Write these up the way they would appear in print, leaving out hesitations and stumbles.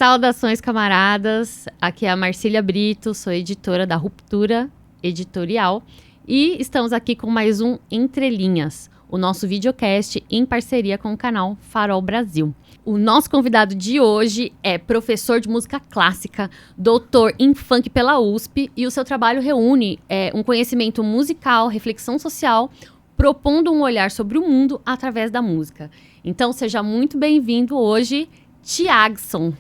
Saudações, camaradas. Aqui é a Marcília Brito, sou editora da Ruptura Editorial e estamos aqui com mais um Entre Linhas, o nosso videocast em parceria com o canal Farol Brasil. O nosso convidado de hoje é professor de música clássica, doutor em funk pela USP, e o seu trabalho reúne um conhecimento musical, reflexão social, propondo um olhar sobre o mundo através da música. Então, seja muito bem-vindo hoje, Thiagson.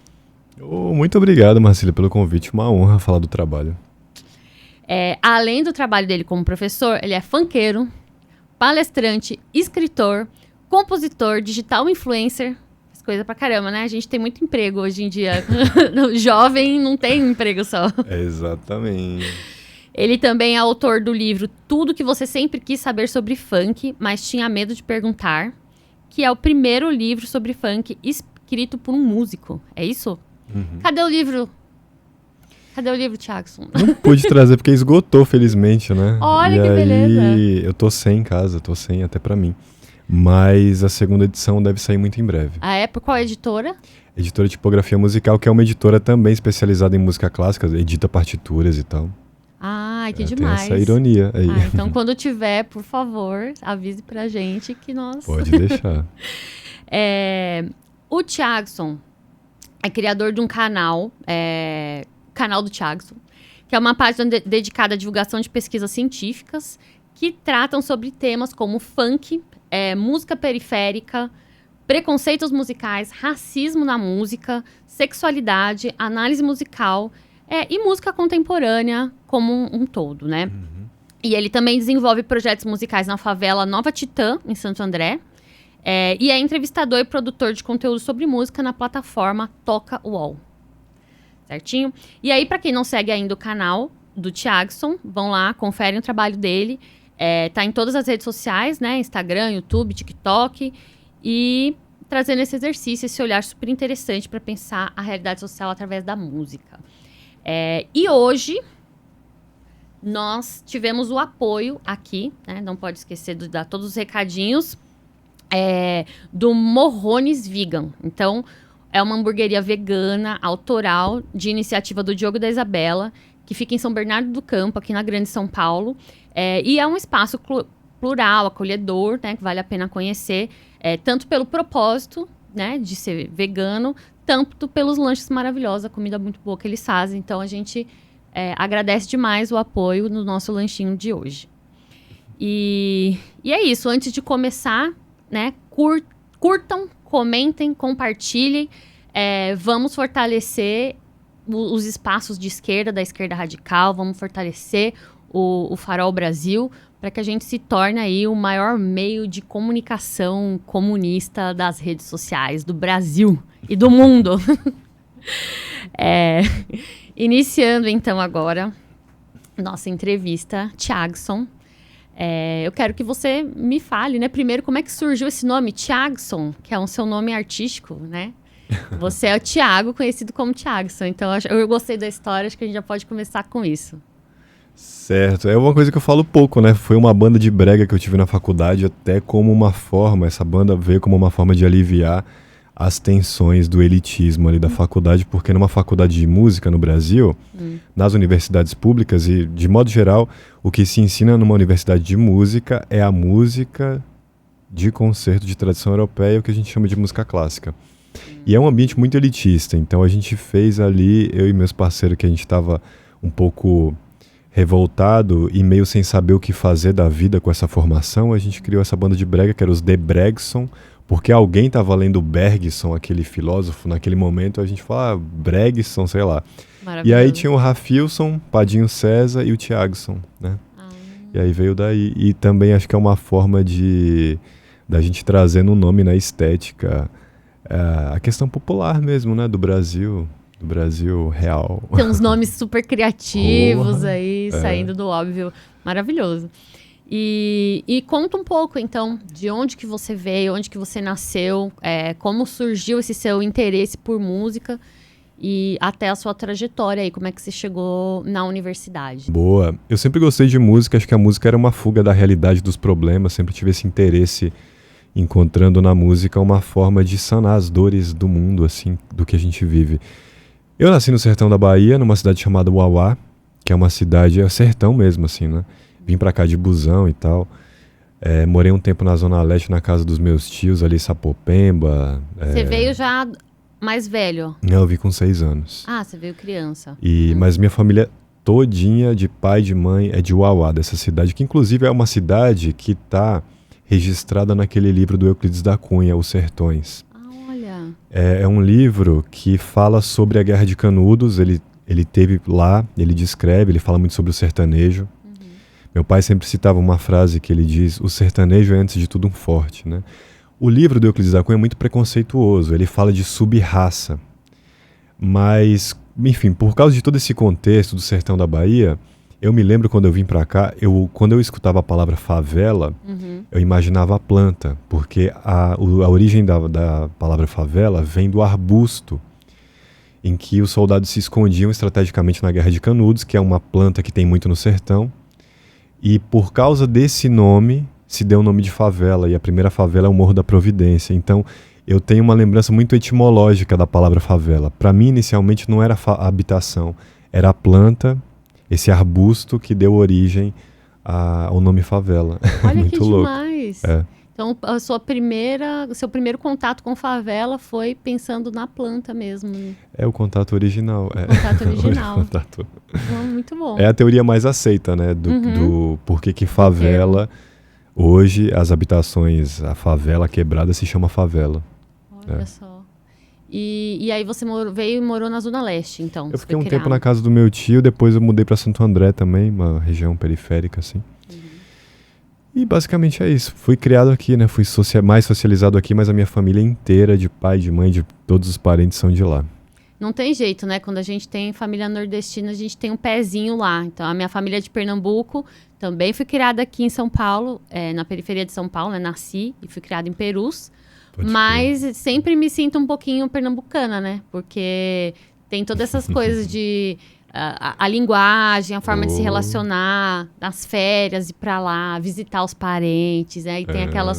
Muito obrigado, Marcília, pelo convite. Uma honra falar do trabalho. Além do trabalho dele como professor, ele é funkeiro, palestrante, escritor, compositor, digital influencer. Coisa pra caramba, né? A gente tem muito emprego hoje em dia. O jovem não tem um emprego só. Exatamente. Ele também é autor do livro Tudo que Você Sempre Quis Saber Sobre Funk, mas Tinha Medo de Perguntar, que é o primeiro livro sobre funk escrito por um músico. É isso? Uhum. Cadê o livro? Cadê o livro, Thiagson? Não pude trazer porque esgotou, felizmente, né? Olha e que aí, beleza. Eu tô sem em casa, tô sem até pra mim. Mas a segunda edição deve sair muito em breve. Ah, é? Por qual editora? Editora Tipografia Musical, que é uma editora também especializada em música clássica, edita partituras e tal. Ah, que demais. Tem essa ironia aí. Então, quando tiver, por favor, avise pra gente que nós... Pode deixar. O Thiagson é criador de um canal, Canal do Thiagson, que é uma página dedicada à divulgação de pesquisas científicas que tratam sobre temas como funk, música periférica, preconceitos musicais, racismo na música, sexualidade, análise musical e música contemporânea como um todo, né? Uhum. E ele também desenvolve projetos musicais na favela Nova Titã, em Santo André, e é entrevistador e produtor de conteúdo sobre música na plataforma Toca UOL. Certinho? E aí, para quem não segue ainda o canal do Thiagson, vão lá, conferem o trabalho dele. Tá em todas as redes sociais, né? Instagram, YouTube, TikTok. E trazendo esse exercício, esse olhar super interessante para pensar a realidade social através da música. E hoje, nós tivemos o apoio aqui, né? Não pode esquecer de dar todos os recadinhos, do Morrones Vegan. Então, é uma hamburgueria vegana, autoral, de iniciativa do Diogo e da Isabela, que fica em São Bernardo do Campo, aqui na Grande São Paulo. E é um espaço plural, acolhedor, né, que vale a pena conhecer, tanto pelo propósito, né, de ser vegano, tanto pelos lanches maravilhosos, a comida muito boa que eles fazem. Então, a gente agradece demais o apoio no nosso lanchinho de hoje. E é isso. Antes de começar, né, curtam, comentem, compartilhem. Vamos fortalecer os espaços de esquerda, da esquerda radical. Vamos fortalecer o Farol Brasil, para que a gente se torne aí o maior meio de comunicação comunista das redes sociais do Brasil e do mundo. Iniciando, então, agora nossa entrevista, Thiagson. Eu quero que você me fale, né? Primeiro, como é que surgiu esse nome, Thiagson, que é um seu nome artístico, né? Você é o Thiago, conhecido como Thiagson. Então, eu gostei da história, acho que a gente já pode começar com isso. Certo, é uma coisa que eu falo pouco, né? Foi uma banda de brega que eu tive na faculdade, até como uma forma, essa banda veio como uma forma de aliviar as tensões do elitismo ali da faculdade, porque numa faculdade de música no Brasil, nas universidades públicas e, de modo geral, o que se ensina numa universidade de música é a música de concerto de tradição europeia, o que a gente chama de música clássica. E é um ambiente muito elitista, então a gente fez ali, eu e meus parceiros, que a gente estava um pouco revoltado e meio sem saber o que fazer da vida com essa formação, a gente criou essa banda de brega, que era os The Bregson, porque alguém estava lendo Bergson, aquele filósofo, naquele momento a gente fala Bregson, sei lá. E aí tinha o Rafilson, Padinho César e o Thiagson, né? E aí veio daí. E também acho que é uma forma da gente trazer no nome, na estética, a questão popular mesmo, né? Do Brasil real. Tem uns nomes super criativos aí, saindo do óbvio. Maravilhoso. E conta um pouco, então, de onde que você veio, onde que você nasceu, como surgiu esse seu interesse por música e até a sua trajetória aí, como é que você chegou na universidade. Boa. Eu sempre gostei de música, acho que a música era uma fuga da realidade dos problemas, sempre tive esse interesse, encontrando na música uma forma de sanar as dores do mundo, assim, do que a gente vive. Eu nasci no sertão da Bahia, numa cidade chamada Uauá, que é uma cidade, é sertão mesmo, assim, né? Vim pra cá de busão e tal. Morei um tempo na Zona Leste, na casa dos meus tios, ali em Sapopemba. Você veio já mais velho? Não, eu vim com 6 anos. Ah, você veio criança. Mas minha família todinha, de pai e de mãe, é de Uauá, dessa cidade, que inclusive é uma cidade que tá registrada naquele livro do Euclides da Cunha, Os Sertões. Ah, olha. É um livro que fala sobre a Guerra de Canudos, ele teve lá, ele descreve, ele fala muito sobre o sertanejo. Meu pai sempre citava uma frase que ele diz: o sertanejo é antes de tudo um forte, né? O livro do Euclides da Cunha é muito preconceituoso, ele fala de sub-raça. Mas, enfim, por causa de todo esse contexto do sertão da Bahia, eu me lembro quando eu vim pra cá, quando eu escutava a palavra favela, eu imaginava a planta, porque a origem da palavra favela vem do arbusto, em que os soldados se escondiam estrategicamente na Guerra de Canudos, que é uma planta que tem muito no sertão. E por causa desse nome, se deu o nome de favela. E a primeira favela é o Morro da Providência. Então, eu tenho uma lembrança muito etimológica da palavra favela. Para mim, inicialmente, não era a habitação. Era a planta, esse arbusto que deu origem ao nome favela. Olha muito que louco. demais. Então, o seu primeiro contato com favela foi pensando na planta mesmo. É o contato original. O contato original. Contato. Muito bom. É a teoria mais aceita, né? Do porquê que favela, hoje, as habitações, a favela quebrada se chama favela. Olha só. E aí você veio e morou na Zona Leste, então? Eu fiquei um tempo na casa do meu tio, depois eu mudei para Santo André também, uma região periférica, assim. E basicamente é isso. Fui criado aqui, né? Fui mais socializado aqui, mas a minha família inteira, de pai, de mãe, de todos os parentes são de lá. Não tem jeito, né? Quando a gente tem família nordestina, a gente tem um pezinho lá. Então, a minha família é de Pernambuco, também fui criada aqui em São Paulo, na periferia de São Paulo, né? Nasci e fui criada em Perus. Mas sempre me sinto um pouquinho pernambucana, né? Porque tem todas essas coisas de... A linguagem, a forma de se relacionar, nas férias, ir pra lá, visitar os parentes, né? E tem aquela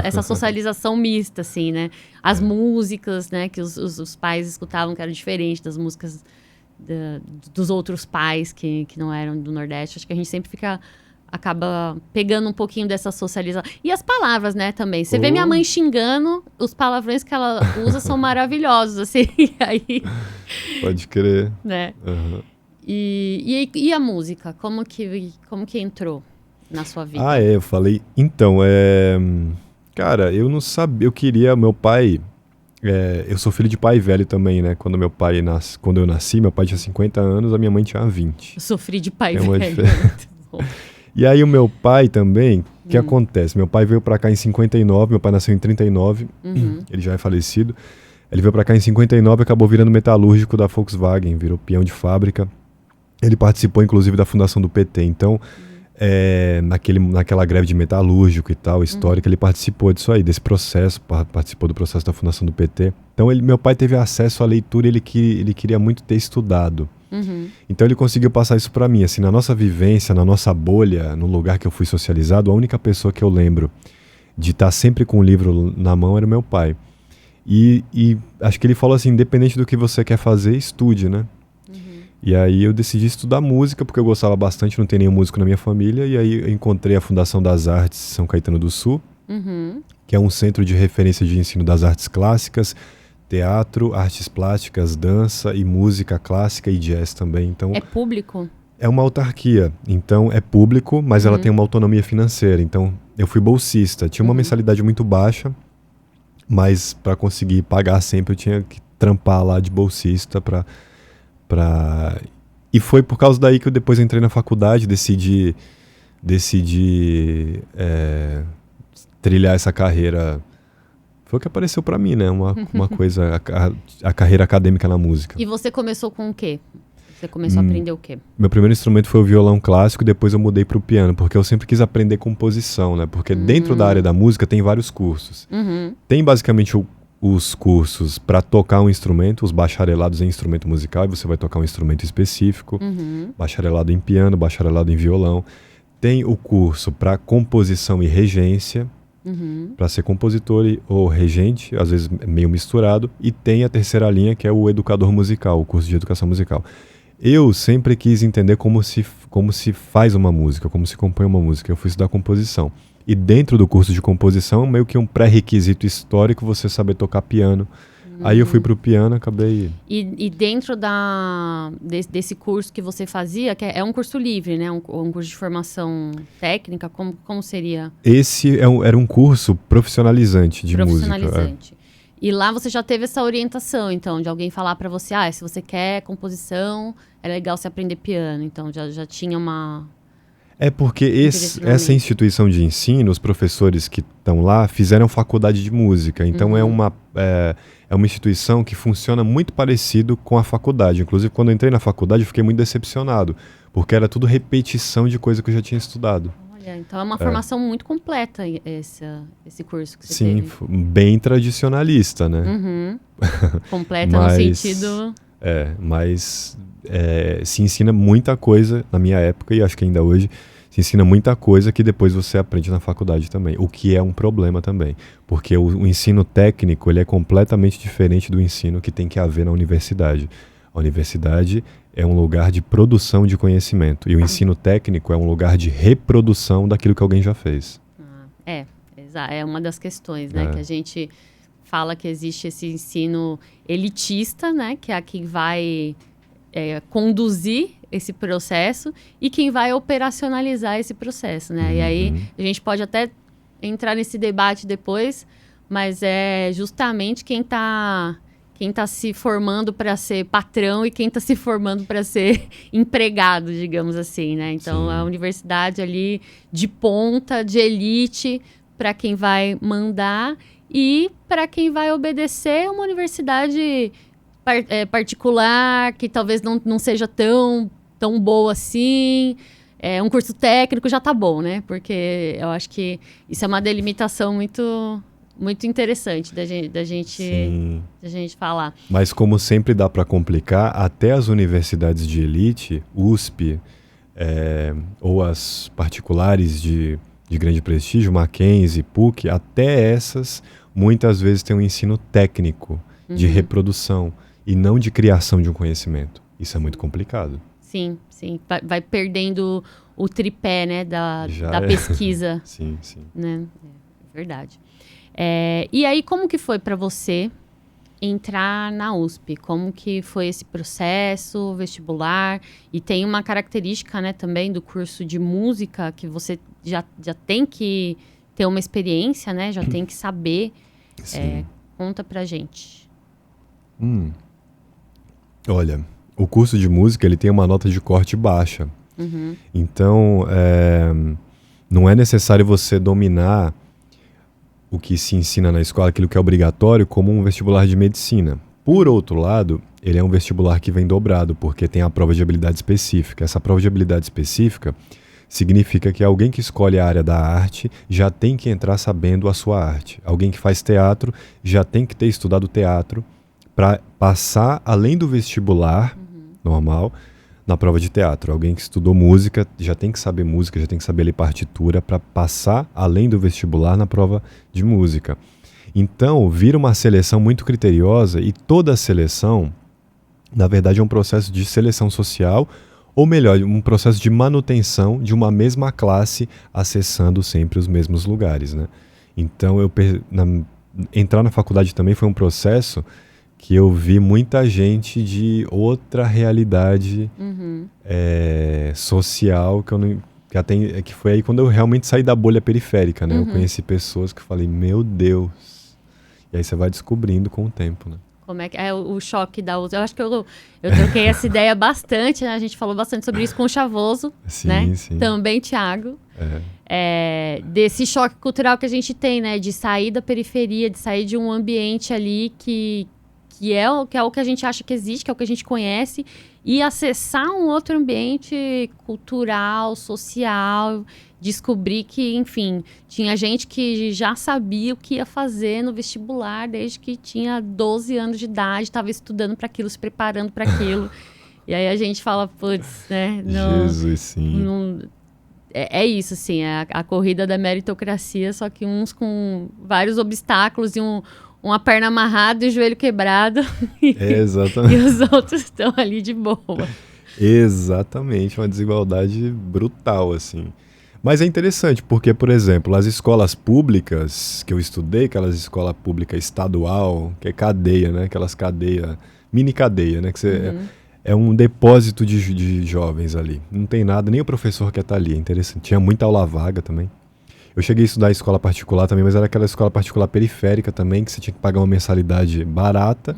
essa socialização mista, assim, né? As músicas, né? Que os pais escutavam que eram diferentes das músicas dos outros pais que não eram do Nordeste. Acho que a gente sempre acaba pegando um pouquinho dessa socialização. E as palavras, né, também. Você vê minha mãe xingando, os palavrões que ela usa são maravilhosos, assim. Aí, pode crer. Né? E a música? Como que entrou na sua vida? Eu falei... Então, cara, eu não sabia... Eu queria... Meu pai... eu sou filho de pai velho também, né? Quando eu nasci, meu pai tinha 50 anos, a minha mãe tinha 20. Eu sofri de pai velho. E aí o meu pai também... O que acontece? Meu pai veio pra cá em 59, meu pai nasceu em 39, ele já é falecido. Ele veio pra cá em 59 e acabou virando metalúrgico da Volkswagen, virou peão de fábrica. Ele participou, inclusive, da fundação do PT. Então, naquela greve de metalúrgico e tal, histórica, ele participou disso aí, desse processo, participou do processo da fundação do PT. Então, meu pai teve acesso à leitura e ele queria muito ter estudado. Então, ele conseguiu passar isso para mim. Assim, na nossa vivência, na nossa bolha, no lugar que eu fui socializado, a única pessoa que eu lembro de estar sempre com o livro na mão era o meu pai. E acho que ele falou assim, independente do que você quer fazer, estude, né? E aí eu decidi estudar música, porque eu gostava bastante, não tem nenhum músico na minha família. E aí eu encontrei a Fundação das Artes São Caetano do Sul, que é um centro de referência de ensino das artes clássicas, teatro, artes plásticas, dança e música clássica e jazz também. Então, é público? É uma autarquia, então é público, mas ela tem uma autonomia financeira. Então eu fui bolsista, tinha uma mensalidade muito baixa, mas para conseguir pagar sempre eu tinha que trampar lá de bolsista E foi por causa daí que eu depois entrei na faculdade, decidi trilhar essa carreira. Foi o que apareceu pra mim, né? Uma coisa, a carreira acadêmica na música. E você começou com o quê? Você começou a aprender o quê? Meu primeiro instrumento foi o violão clássico, depois eu mudei pro piano, porque eu sempre quis aprender composição, né? Porque dentro da área da música tem vários cursos. Tem basicamente os cursos para tocar um instrumento, os bacharelados em instrumento musical, e você vai tocar um instrumento específico, bacharelado em piano, bacharelado em violão. Tem o curso para composição e regência, para ser compositor ou regente, às vezes meio misturado, e tem a terceira linha, que é o educador musical, o curso de educação musical. Eu sempre quis entender como se faz uma música, como se compõe uma música. Eu fui estudar composição. E dentro do curso de composição, meio que um pré-requisito histórico, você saber tocar piano. Aí eu fui pro piano, acabei... E dentro desse curso que você fazia, que é um curso livre, né? Um curso de formação técnica, como seria? Esse era um curso profissionalizante de música. Profissionalizante. E lá você já teve essa orientação, então, de alguém falar para você, se você quer composição, é legal você aprender piano. Então, já tinha uma... É porque essa instituição de ensino, os professores que estão lá, fizeram faculdade de música. Então, é uma instituição que funciona muito parecido com a faculdade. Inclusive, quando eu entrei na faculdade, eu fiquei muito decepcionado, porque era tudo repetição de coisa que eu já tinha estudado. Então é uma formação muito completa esse curso que você teve. Sim, bem tradicionalista, né? Completa no sentido... Mas se ensina muita coisa na minha época, e acho que ainda hoje, se ensina muita coisa que depois você aprende na faculdade também, o que é um problema também, porque o ensino técnico ele é completamente diferente do ensino que tem que haver na universidade. A universidade é um lugar de produção de conhecimento. E o ensino técnico é um lugar de reprodução daquilo que alguém já fez. É uma das questões, né? Que a gente fala que existe esse ensino elitista, né? Que é quem vai conduzir esse processo e quem vai operacionalizar esse processo, né? E aí a gente pode até entrar nesse debate depois, mas é justamente quem está se formando para ser patrão e quem está se formando para ser empregado, digamos assim, né? Então, a universidade ali de ponta, de elite, para quem vai mandar e para quem vai obedecer uma universidade particular, que talvez não seja tão boa assim. Um curso técnico já tá bom, né? Porque eu acho que isso é uma delimitação muito interessante da gente falar. Mas como sempre dá para complicar, até as universidades de elite, USP, ou as particulares de grande prestígio, Mackenzie, PUC, até essas muitas vezes têm um ensino técnico de reprodução e não de criação de um conhecimento. Isso é muito complicado. Sim. Vai perdendo o tripé, né, da pesquisa. Sim. Né? É verdade. E aí, como que foi para você entrar na USP? Como que foi esse processo vestibular? E tem uma característica, né, também do curso de música que você já tem que ter uma experiência, né? Já tem que saber. Conta pra gente. Olha, o curso de música ele tem uma nota de corte baixa. Então, não é necessário você dominar o que se ensina na escola, aquilo que é obrigatório, como um vestibular de medicina. Por outro lado, ele é um vestibular que vem dobrado, porque tem a prova de habilidade específica. Essa prova de habilidade específica significa que alguém que escolhe a área da arte já tem que entrar sabendo a sua arte. Alguém que faz teatro já tem que ter estudado teatro para passar, além do vestibular normal, na prova de teatro. Alguém que estudou música já tem que saber música, já tem que saber ler partitura para passar, além do vestibular, na prova de música. Então, vira uma seleção muito criteriosa e toda a seleção, na verdade, é um processo de seleção social, ou melhor, um processo de manutenção de uma mesma classe acessando sempre os mesmos lugares, né? Então, entrar na faculdade também foi um processo que eu vi muita gente de outra realidade social que foi aí quando eu realmente saí da bolha periférica, né? Eu conheci pessoas que eu falei, meu Deus. E aí você vai descobrindo com o tempo, né? Como é que é o choque da USP? Eu acho que eu troquei essa ideia bastante, né? A gente falou bastante sobre isso com o Chavoso, né? Sim. Também, Thiago. Desse choque cultural que a gente tem, né? De sair da periferia, de sair de um ambiente ali que é o que a gente acha que existe, que é o que a gente conhece, e acessar um outro ambiente cultural, social, descobrir que, enfim, tinha gente que já sabia o que ia fazer no vestibular desde que tinha 12 anos de idade, estava estudando para aquilo, se preparando para aquilo. E aí a gente fala, putz, né? Jesus, sim. é isso, assim, é a corrida da meritocracia, só que uns com vários obstáculos e uma perna amarrada e o joelho quebrado. Exatamente. E os outros estão ali de boa. Exatamente, uma desigualdade brutal, assim. Mas é interessante, porque, por exemplo, as escolas públicas que eu estudei, aquelas escola pública estadual, que é cadeia, né? Aquelas cadeia, mini cadeia, né? Que você, é um depósito de jovens ali. Não tem nada, nem o professor quer estar ali, é interessante. Tinha muita aula vaga também. Eu cheguei a estudar em escola particular também, mas era aquela escola particular periférica também, que você tinha que pagar uma mensalidade barata.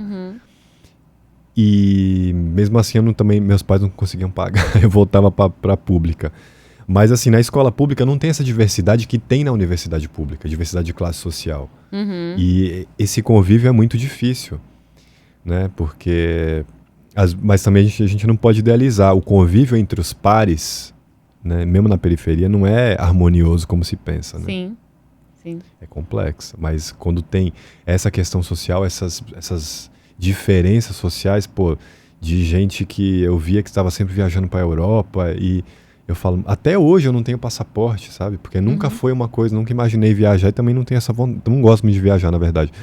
E mesmo assim, meus pais não conseguiam pagar, eu voltava para a pública. Mas assim, na escola pública não tem essa diversidade que tem na universidade pública, diversidade de classe social. E esse convívio é muito difícil, né? Porque... mas também a gente não pode idealizar. O convívio entre os pares, né, mesmo na periferia, não é harmonioso como se pensa, né? Sim, sim. É complexo. Mas quando tem essa questão social, essas diferenças sociais, pô, de gente que eu via que estava sempre viajando para a Europa e eu falo, até hoje eu não tenho passaporte, sabe? Porque nunca foi uma coisa, nunca imaginei viajar e também não tenho essa vontade, não gosto muito de viajar, na verdade.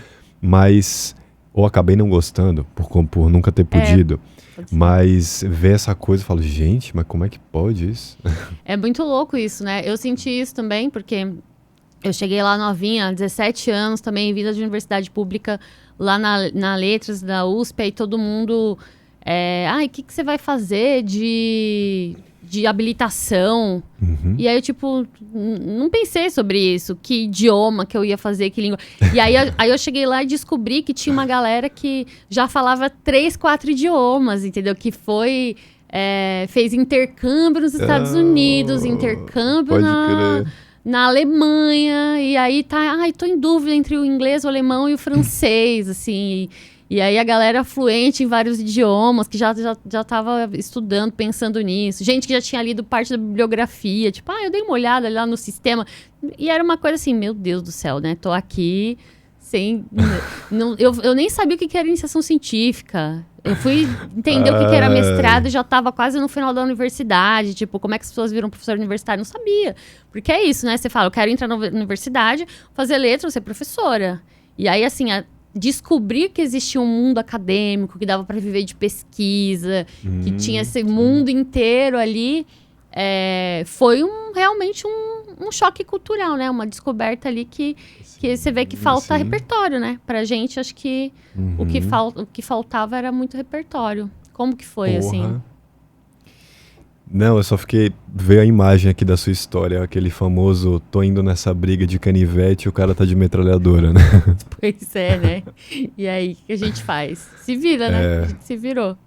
Mas, ou acabei não gostando, por nunca ter podido. Mas ver essa coisa, eu falo, gente, mas como é que pode isso? É muito louco isso, né? Eu senti isso também, porque eu cheguei lá novinha, 17 anos também, vinda de universidade pública, lá na Letras da USP, aí todo mundo... o que você vai fazer de habilitação? E aí eu, tipo, não pensei sobre isso. Que idioma que eu ia fazer, que língua. E aí eu cheguei lá e descobri que tinha uma galera que já falava 3, 4 idiomas, entendeu? Que fez intercâmbio nos Estados Unidos, intercâmbio na Alemanha. E aí tô em dúvida entre o inglês, o alemão e o francês, assim... E aí a galera fluente em vários idiomas, que já tava estudando, pensando nisso. Gente que já tinha lido parte da bibliografia. Tipo, eu dei uma olhada lá no sistema. E era uma coisa assim, meu Deus do céu, né? Tô aqui sem... eu nem sabia o que era iniciação científica. Eu fui entender o que era mestrado e já tava quase no final da universidade. Tipo, como é que as pessoas viram professor universitário? Não sabia. Porque é isso, né? Você fala, eu quero entrar na universidade, fazer letras, ser professora. E aí, assim... descobrir que existia um mundo acadêmico, que dava para viver de pesquisa, que tinha esse mundo inteiro ali, foi realmente um choque cultural, né? Uma descoberta ali que você vê que falta repertório, né? Pra gente, acho que o que faltava era muito repertório. Como que foi, assim? Não, eu só ver a imagem aqui da sua história, aquele famoso, tô indo nessa briga de canivete e o cara tá de metralhadora, né? Pois é, né? E aí, o que a gente faz? Se vira, né? A gente se virou.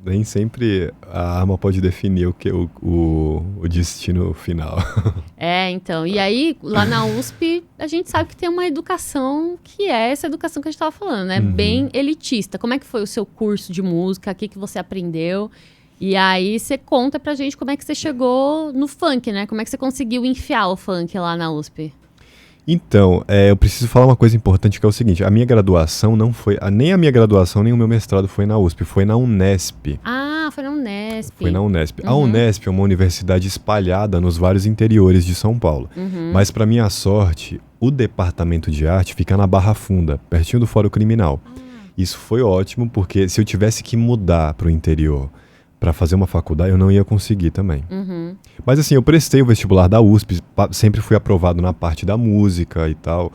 Nem sempre a arma pode definir o destino final. Então, e aí, lá na USP, a gente sabe que tem uma educação que é essa educação que a gente tava falando, né? Bem elitista. Como é que foi o seu curso de música? O que você aprendeu? E aí você conta pra gente como é que você chegou no funk, né? Como é que você conseguiu enfiar o funk lá na USP? Então, eu preciso falar uma coisa importante que é o seguinte, a minha graduação não foi, nem a minha graduação, nem o meu mestrado foi na USP, foi na Unesp. Foi na Unesp. Foi na Unesp. A Unesp é uma universidade espalhada nos vários interiores de São Paulo. Mas, para minha sorte, o departamento de arte fica na Barra Funda, pertinho do Fórum Criminal. Isso foi ótimo, porque se eu tivesse que mudar para o interior para fazer uma faculdade, eu não ia conseguir também. Mas assim, eu prestei o vestibular da USP, sempre fui aprovado na parte da música e tal.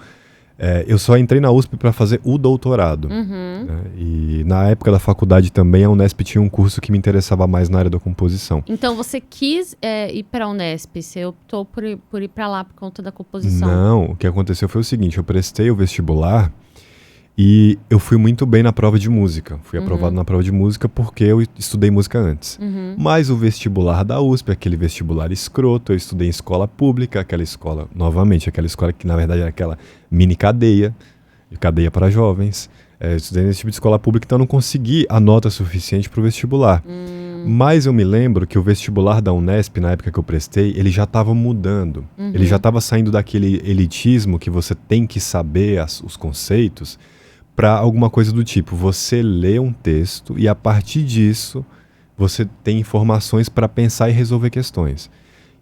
Eu só entrei na USP para fazer o doutorado. Né? E na época da faculdade também, a Unesp tinha um curso que me interessava mais na área da composição. Então você quis ir para a Unesp, você optou por ir para lá por conta da composição? Não, o que aconteceu foi o seguinte, eu prestei o vestibular e eu fui muito bem na prova de música. Fui aprovado na prova de música porque eu estudei música antes. Mas o vestibular da USP, aquele vestibular escroto, eu estudei em escola pública, aquela escola que na verdade era aquela mini cadeia para jovens. Eu estudei nesse tipo de escola pública, então eu não consegui a nota suficiente para o vestibular. Mas eu me lembro que o vestibular da Unesp, na época que eu prestei, ele já estava mudando. Ele já estava saindo daquele elitismo que você tem que saber os conceitos, para alguma coisa do tipo, você lê um texto e a partir disso você tem informações para pensar e resolver questões.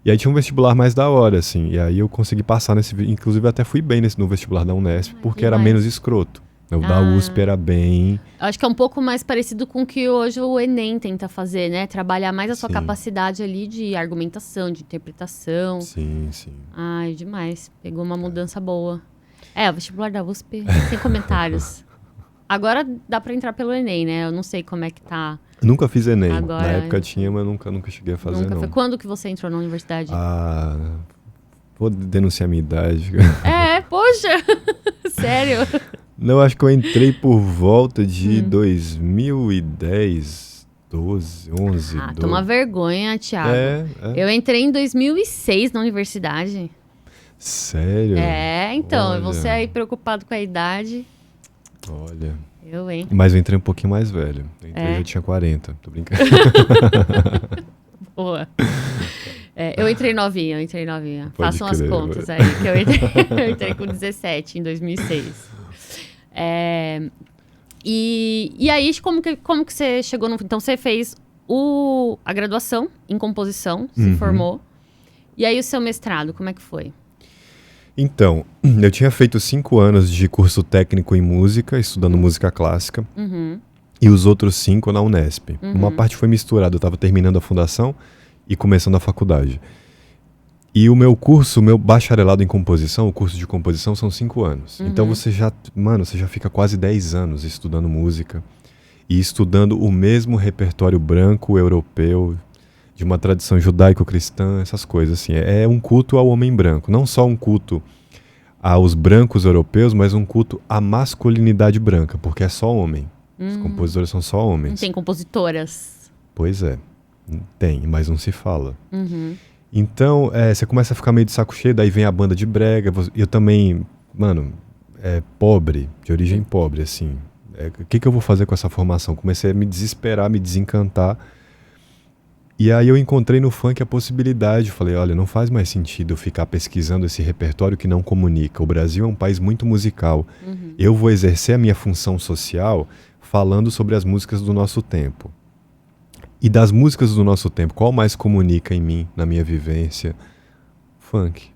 E aí tinha um vestibular mais da hora, assim. E aí eu consegui passar inclusive até fui bem no vestibular da Unesp, porque era menos escroto. O da USP era bem... Eu acho que é um pouco mais parecido com o que hoje o Enem tenta fazer, né? Trabalhar mais a sua capacidade ali de argumentação, de interpretação. Sim, sim. Ai, demais. Pegou uma mudança boa. O vestibular da USP, sem comentários. Agora dá pra entrar pelo Enem, né? Eu não sei como é que tá. Nunca fiz Enem. Agora, na época tinha, mas nunca cheguei a fazer, não. Quando que você entrou na universidade? Vou denunciar a minha idade. Poxa! Sério? Não, acho que eu entrei por volta de 2010, 12, 11. Toma vergonha, Thiago. Eu entrei em 2006 na universidade. Sério? Então, Olha. Você aí preocupado com a idade. Olha. Eu, hein? Mas eu entrei um pouquinho mais velho. Eu já tinha 40, tô brincando. Boa. Eu entrei novinha. Pode Façam crer, as contas aí, que eu entrei com 17, em 2006. E aí, como que você chegou no... Então, você fez a graduação em composição, se formou. E aí, o seu mestrado, como é que foi? Então, eu tinha feito 5 anos de curso técnico em música, estudando música clássica. E os outros 5 na Unesp. Uma parte foi misturada, eu estava terminando a fundação e começando a faculdade. E o meu bacharelado em composição, o curso de composição, são 5 anos. Então você já fica quase 10 anos estudando música e estudando o mesmo repertório branco, europeu, de uma tradição judaico-cristã, essas coisas assim. É um culto ao homem branco, não só um culto aos brancos europeus, mas um culto à masculinidade branca, porque é só homem. Os compositores são só homens. Não tem compositoras? Pois é, tem, mas não se fala. Então, você começa a ficar meio de saco cheio, daí vem a banda de brega. Eu também, pobre, de origem pobre, assim. O que eu vou fazer com essa formação? Comecei a me desesperar, me desencantar. E aí eu encontrei no funk a possibilidade. Falei, olha, não faz mais sentido eu ficar pesquisando esse repertório que não comunica. O Brasil é um país muito musical. Eu vou exercer a minha função social falando sobre as músicas do nosso tempo. E das músicas do nosso tempo, qual mais comunica em mim, na minha vivência? Funk.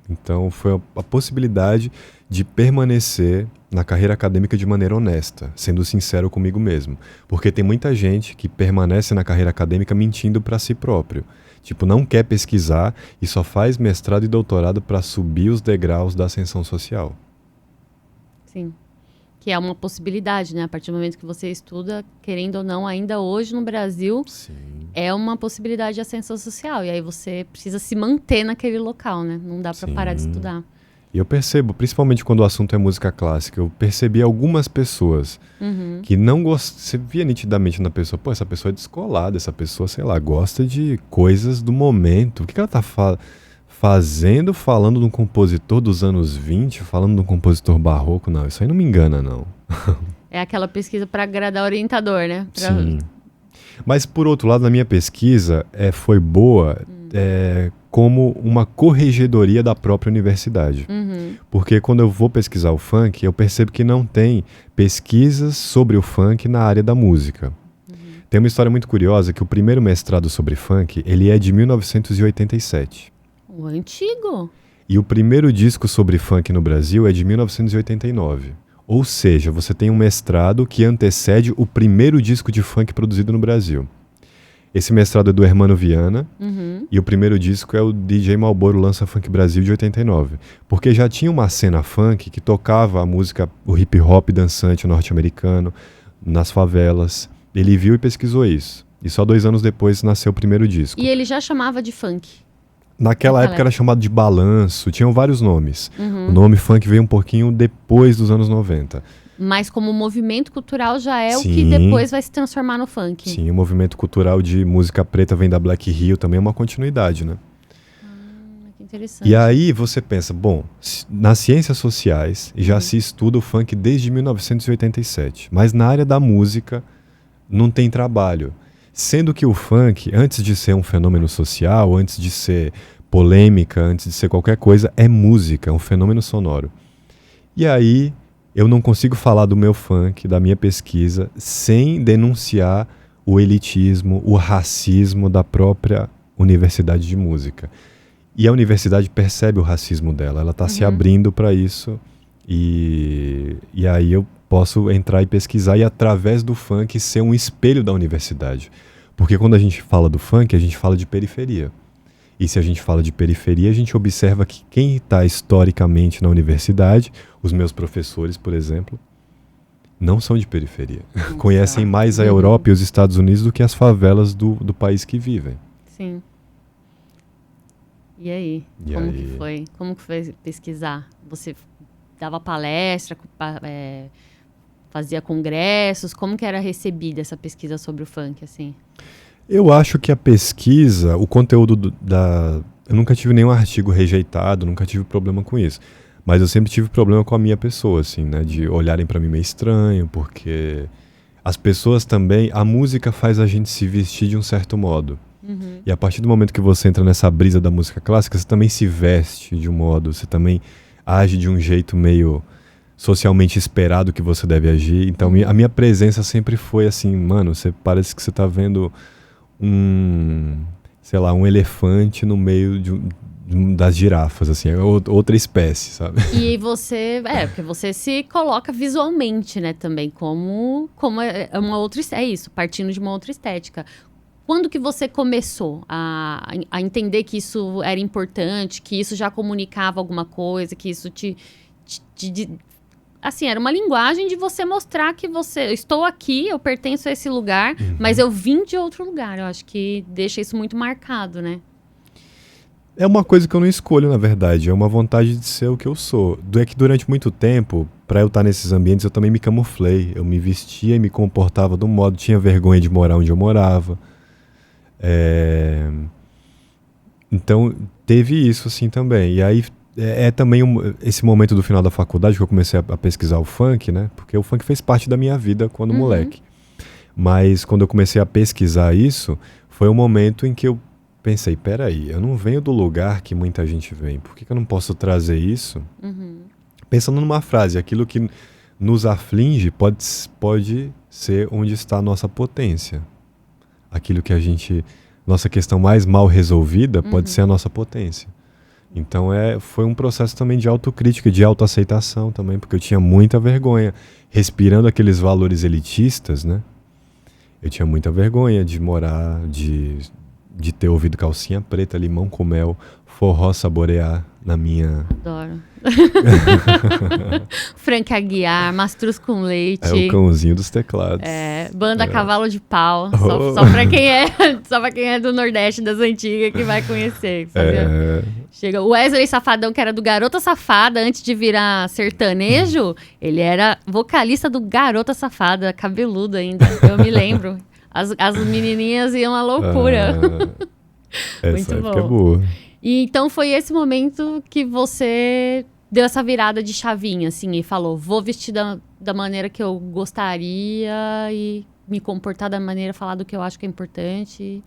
Então foi a possibilidade de permanecer na carreira acadêmica de maneira honesta, sendo sincero comigo mesmo. Porque tem muita gente que permanece na carreira acadêmica mentindo para si próprio. Tipo, não quer pesquisar e só faz mestrado e doutorado para subir os degraus da ascensão social. Sim. Que é uma possibilidade, né? A partir do momento que você estuda, querendo ou não, ainda hoje no Brasil, é uma possibilidade de ascensão social. E aí você precisa se manter naquele local, né? Não dá para parar de estudar. E eu percebo, principalmente quando o assunto é música clássica, eu percebi algumas pessoas que não gostam. Você via nitidamente na pessoa, pô, essa pessoa é descolada, essa pessoa, sei lá, gosta de coisas do momento. O que ela tá falando de um compositor dos anos 20, falando de um compositor barroco? Não, isso aí não me engana, não. É aquela pesquisa para agradar o orientador, né? Sim. Mas, por outro lado, na minha pesquisa, foi boa como uma corregedoria da própria universidade. Porque quando eu vou pesquisar o funk, eu percebo que não tem pesquisas sobre o funk na área da música. Tem uma história muito curiosa que o primeiro mestrado sobre funk, ele é de 1987. O antigo. E o primeiro disco sobre funk no Brasil é de 1989. Ou seja, você tem um mestrado que antecede o primeiro disco de funk produzido no Brasil. Esse mestrado é do Hermano Viana e o primeiro disco é o DJ Malboro Lança Funk Brasil de 89. Porque já tinha uma cena funk que tocava a música, o hip hop dançante norte-americano nas favelas. Ele viu e pesquisou isso. E só 2 anos depois nasceu o primeiro disco. E ele já chamava de funk? Naquela época era chamado de balanço, tinham vários nomes. O nome funk veio um pouquinho depois dos anos 90. Mas como movimento cultural já é o que depois vai se transformar no funk. Sim, o movimento cultural de música preta vem da Black Rio, também é uma continuidade, né? Que interessante. E aí você pensa, bom, nas ciências sociais já se estuda o funk desde 1987, mas na área da música não tem trabalho. Sendo que o funk, antes de ser um fenômeno social, antes de ser polêmica, antes de ser qualquer coisa, é música, é um fenômeno sonoro. E aí eu não consigo falar do meu funk, da minha pesquisa, sem denunciar o elitismo, o racismo da própria universidade de música. E a universidade percebe o racismo dela, ela está se abrindo para isso, e aí eu posso entrar e pesquisar e através do funk ser um espelho da universidade. Porque quando a gente fala do funk, a gente fala de periferia. E se a gente fala de periferia, a gente observa que quem está historicamente na universidade, os meus professores, por exemplo, não são de periferia. Conhecem mais a Europa e os Estados Unidos do que as favelas do país que vivem. Sim. E aí? Que foi? Como que foi pesquisar? Você dava palestra, fazia congressos? Como que era recebida essa pesquisa sobre o funk, assim? Eu acho que a pesquisa, o conteúdo eu nunca tive nenhum artigo rejeitado, nunca tive problema com isso. Mas eu sempre tive problema com a minha pessoa, assim, né? De olharem pra mim meio estranho, porque as pessoas também... A música faz a gente se vestir de um certo modo. E a partir do momento que você entra nessa brisa da música clássica, você também se veste de um modo, você também age de um jeito meio socialmente esperado que você deve agir. Então, a minha presença sempre foi assim, mano, parece que você tá vendo um elefante no meio das girafas, assim, é outra espécie, sabe? E você, porque você se coloca visualmente, né, também, como é uma outra, é isso, partindo de uma outra estética. Quando que você começou a entender que isso era importante, que isso já comunicava alguma coisa, que isso assim, era uma linguagem de você mostrar que eu estou aqui, eu pertenço a esse lugar, mas eu vim de outro lugar. Eu acho que deixa isso muito marcado, né? É uma coisa que eu não escolho, na verdade. É uma vontade de ser o que eu sou. É que durante muito tempo, para eu estar nesses ambientes, eu também me camuflei. Eu me vestia e me comportava de um modo, tinha vergonha de morar onde eu morava. Então, teve isso assim também. E aí, também esse momento do final da faculdade que eu comecei a pesquisar o funk, né? Porque o funk fez parte da minha vida quando moleque. Mas quando eu comecei a pesquisar isso, foi um momento em que eu pensei, peraí, eu não venho do lugar que muita gente vem. Por que eu não posso trazer isso? Pensando numa frase, aquilo que nos aflige pode ser onde está a nossa potência. Aquilo que nossa questão mais mal resolvida pode ser a nossa potência. Então foi um processo também de autocrítica, de autoaceitação também, porque eu tinha muita vergonha. Respirando aqueles valores elitistas, né? Eu tinha muita vergonha de morar, de ter ouvido calcinha preta, limão com mel, forró saborear na minha... Adoro. Frank Aguiar, mastruz com leite. É o cãozinho dos teclados. Banda Cavalo de Pau. Só pra quem é do Nordeste das antigas que vai conhecer. Chega o Wesley Safadão, que era do Garota Safada, antes de virar sertanejo, ele era vocalista do Garota Safada, cabeludo ainda, eu me lembro. As menininhas iam à loucura. Essa época é boa. E então foi esse momento que você deu essa virada de chavinha, assim, e falou, vou vestir da maneira que eu gostaria e me comportar da maneira, falar do que eu acho que é importante.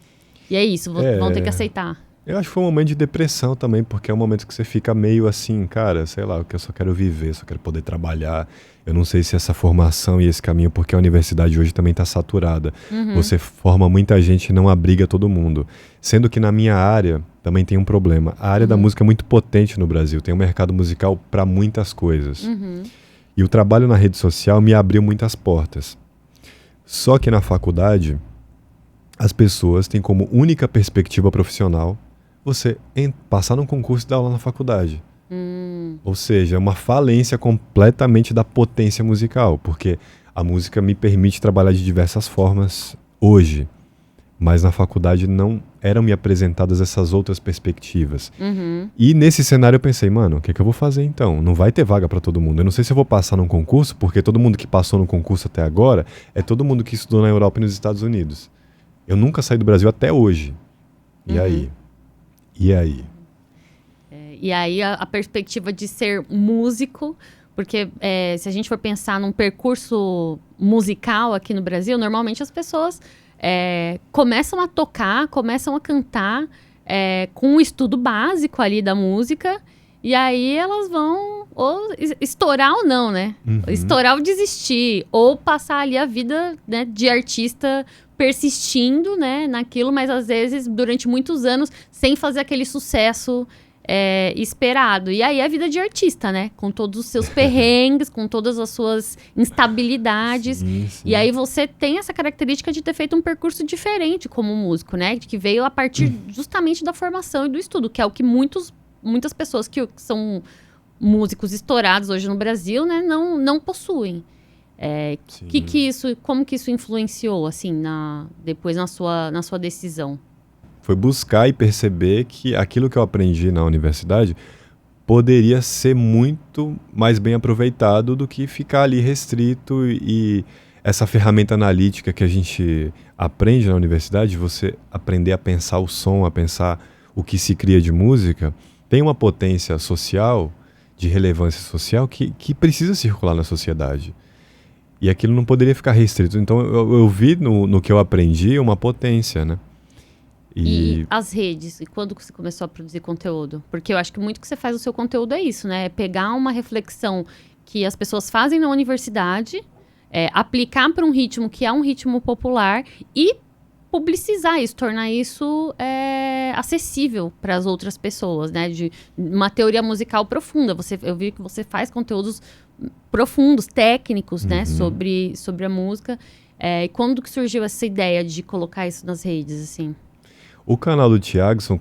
E é isso, vão ter que aceitar. Eu acho que foi um momento de depressão também, porque é um momento que você fica meio assim, cara, sei lá, que eu só quero viver, só quero poder trabalhar. Eu não sei se essa formação e esse caminho, porque a universidade hoje também está saturada. Você forma muita gente e não abriga todo mundo. Sendo que na minha área também tem um problema. A área da música é muito potente no Brasil, tem um mercado musical para muitas coisas. E o trabalho na rede social me abriu muitas portas. Só que na faculdade, as pessoas têm como única perspectiva profissional você passar num concurso e dar aula na faculdade. Ou seja, é uma falência completamente da potência musical, porque a música me permite trabalhar de diversas formas hoje, mas na faculdade não eram me apresentadas essas outras perspectivas. E nesse cenário eu pensei, mano, o que eu vou fazer então? Não vai ter vaga para todo mundo. Eu não sei se eu vou passar num concurso, porque todo mundo que passou no concurso até agora é todo mundo que estudou na Europa e nos Estados Unidos. Eu nunca saí do Brasil até hoje. E aí? E aí? E aí a perspectiva de ser músico, porque se a gente for pensar num percurso musical aqui no Brasil, normalmente as pessoas começam a tocar, começam a cantar com um estudo básico ali da música, e aí elas vão ou estourar ou não, né? Estourar ou desistir, ou passar ali a vida, né, de artista persistindo, né, naquilo, mas às vezes durante muitos anos sem fazer aquele sucesso esperado. E aí a vida de artista, né, com todos os seus perrengues, com todas as suas instabilidades. Sim, sim. E aí você tem essa característica de ter feito um percurso diferente como músico, né, que veio a partir justamente da formação e do estudo, que é o que muitas pessoas que são músicos estourados hoje no Brasil, né, não possuem. Como que isso influenciou, assim, depois na sua decisão? Foi buscar e perceber que aquilo que eu aprendi na universidade poderia ser muito mais bem aproveitado do que ficar ali restrito, e essa ferramenta analítica que a gente aprende na universidade, você aprender a pensar o som, a pensar o que se cria de música, tem uma potência social, de relevância social, que precisa circular na sociedade. E aquilo não poderia ficar restrito. Então eu vi no que eu aprendi uma potência, né? E as redes? E quando que você começou a produzir conteúdo? Porque eu acho que muito que você faz o seu conteúdo é isso, né? É pegar uma reflexão que as pessoas fazem na universidade, aplicar para um ritmo que é um ritmo popular e publicizar isso, tornar isso acessível para as outras pessoas, né? De uma teoria musical profunda. Eu vi que você faz conteúdos profundos, técnicos, né? Sobre a música. E quando que surgiu essa ideia de colocar isso nas redes, assim? O canal do Thiagson,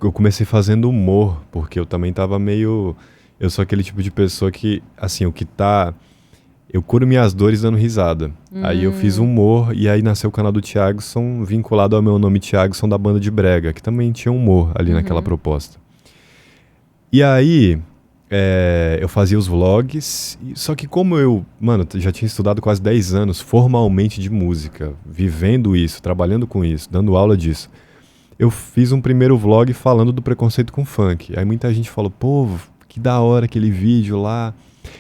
eu comecei fazendo humor, porque eu também tava meio... Eu sou aquele tipo de pessoa que, assim, eu curo minhas dores dando risada. Aí eu fiz humor, e aí nasceu o canal do Thiagson, vinculado ao meu nome Thiagson, da banda de brega, que também tinha humor ali naquela proposta. E aí, eu fazia os vlogs, só que como eu, já tinha estudado quase 10 anos formalmente de música, vivendo isso, trabalhando com isso, dando aula disso, eu fiz um primeiro vlog falando do preconceito com funk. Aí muita gente falou, pô, que da hora aquele vídeo lá,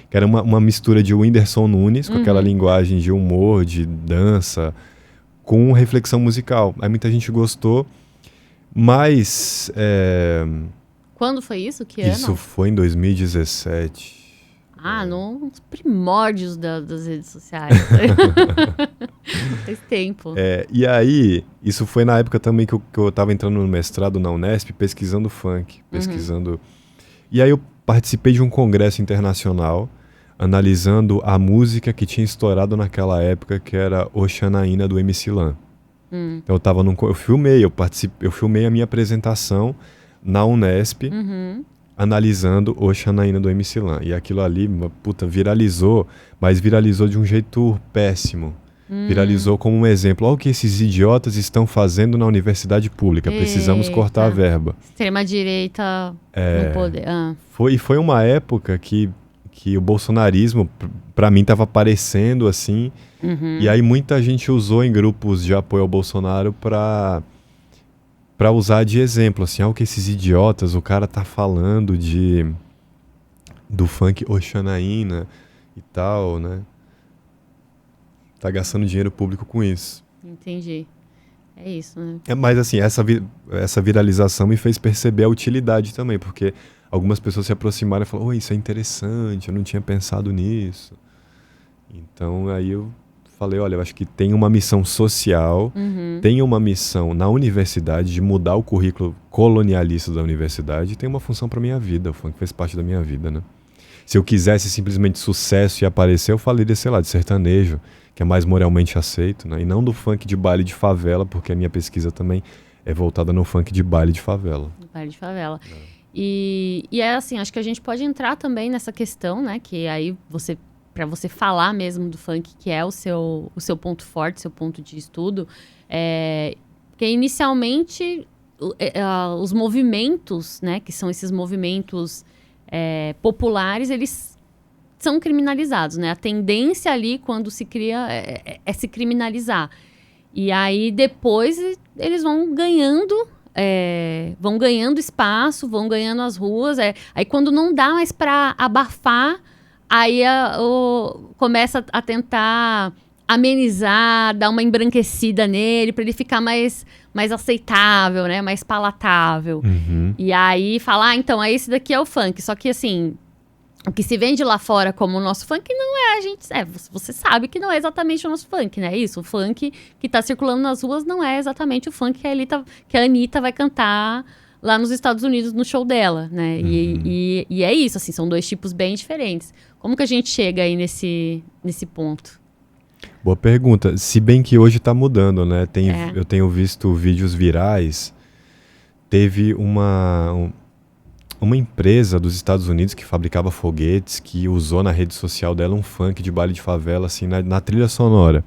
que era uma mistura de Whindersson Nunes, com aquela linguagem de humor, de dança, com reflexão musical. Aí muita gente gostou, mas... Quando foi isso? Que ano? Isso foi em 2017. Nos primórdios das redes sociais. Faz tempo. E aí, isso foi na época também que eu estava entrando no mestrado na Unesp, pesquisando funk, E aí eu participei de um congresso internacional, analisando a música que tinha estourado naquela época, que era Oxanaína, do MC Lan. Então eu filmei a minha apresentação na Unesp, analisando Oxanaína, do MC Lan. E aquilo ali, viralizou, mas viralizou de um jeito péssimo. Viralizou como um exemplo. Olha o que esses idiotas estão fazendo na universidade pública. Precisamos cortar a verba. Extrema-direita no poder. Foi uma época que o bolsonarismo, para mim, estava aparecendo assim. E aí muita gente usou em grupos de apoio ao Bolsonaro para usar de exemplo. Assim, olha o que esses idiotas, o cara tá falando do funk Oxanaína e tal, né? Tá gastando dinheiro público com isso. Entendi. É isso, né? Mas assim, essa viralização me fez perceber a utilidade também, porque algumas pessoas se aproximaram e falaram, oh, isso é interessante, eu não tinha pensado nisso. Então aí eu falei, olha, eu acho que tem uma missão social, tem uma missão na universidade de mudar o currículo colonialista da universidade, e tem uma função para minha vida, o funk fez parte da minha vida, né? Se eu quisesse simplesmente sucesso e aparecer, eu falaria, sei lá, de sertanejo, que é mais moralmente aceito, né? E não do funk de baile de favela, porque a minha pesquisa também é voltada no funk de baile de favela. Baile de favela. E é assim, acho que a gente pode entrar também nessa questão, né? Que aí para você falar mesmo do funk, que é o seu ponto forte, seu ponto de estudo, porque inicialmente os movimentos, né? Que são esses movimentos populares, eles são criminalizados, né? A tendência ali, quando se cria, é se criminalizar. E aí, depois, eles vão ganhando espaço, vão ganhando as ruas. Aí, quando não dá mais para abafar, aí começa a tentar amenizar, dar uma embranquecida nele, para ele ficar mais aceitável, né? Mais palatável. E aí, falar, então, esse daqui é o funk. Só que, assim... o que se vende lá fora como o nosso funk não é a gente... você sabe que não é exatamente o nosso funk, né? Isso, o funk que tá circulando nas ruas não é exatamente o funk que a Anitta vai cantar lá nos Estados Unidos no show dela, né? E é isso, assim, são dois tipos bem diferentes. Como que a gente chega aí nesse ponto? Boa pergunta. Se bem que hoje tá mudando, né? Eu tenho visto vídeos virais. Teve uma empresa dos Estados Unidos que fabricava foguetes, que usou na rede social dela um funk de baile de favela, assim, na trilha sonora.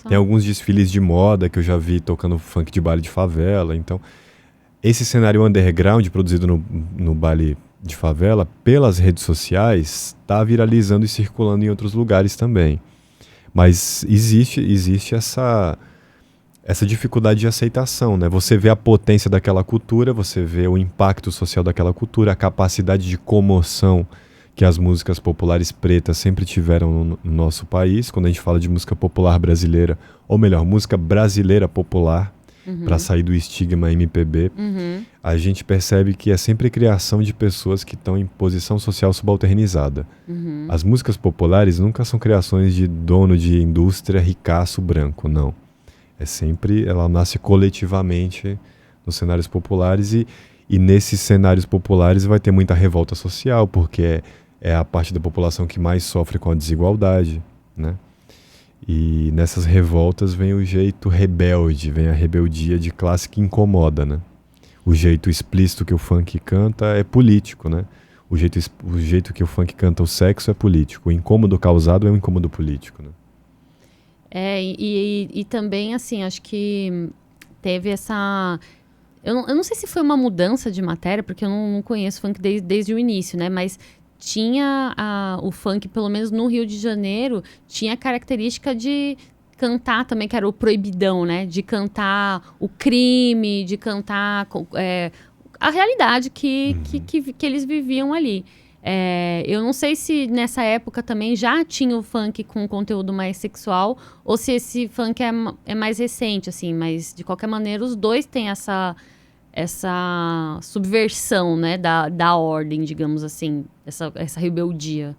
Tem alguns desfiles de moda que eu já vi tocando funk de baile de favela. Então, esse cenário underground produzido no baile de favela, pelas redes sociais, está viralizando e circulando em outros lugares também. Mas existe essa dificuldade de aceitação, né? Você vê a potência daquela cultura, você vê o impacto social daquela cultura, a capacidade de comoção que as músicas populares pretas sempre tiveram no nosso país. Quando a gente fala de música popular brasileira, ou melhor, música brasileira popular, para sair do estigma MPB, a gente percebe que é sempre criação de pessoas que estão em posição social subalternizada. As músicas populares nunca são criações de dono de indústria ricaço branco, não. Ela nasce coletivamente nos cenários populares e nesses cenários populares vai ter muita revolta social, porque é a parte da população que mais sofre com a desigualdade, né? E nessas revoltas vem o jeito rebelde, vem a rebeldia de classe que incomoda, né? O jeito explícito que o funk canta é político, né? O jeito que o funk canta o sexo é político. O incômodo causado é um incômodo político, né? E também, assim, acho que teve essa... Eu não sei se foi uma mudança de matéria, porque eu não conheço funk desde o início, né? Mas tinha o funk, pelo menos no Rio de Janeiro, tinha a característica de cantar também, que era o proibidão, né? De cantar o crime, de cantar a realidade que eles viviam ali. Eu não sei se nessa época também já tinha o funk com conteúdo mais sexual ou se esse funk é mais recente, assim. Mas, de qualquer maneira, os dois têm essa subversão, né, da ordem, digamos assim, essa rebeldia.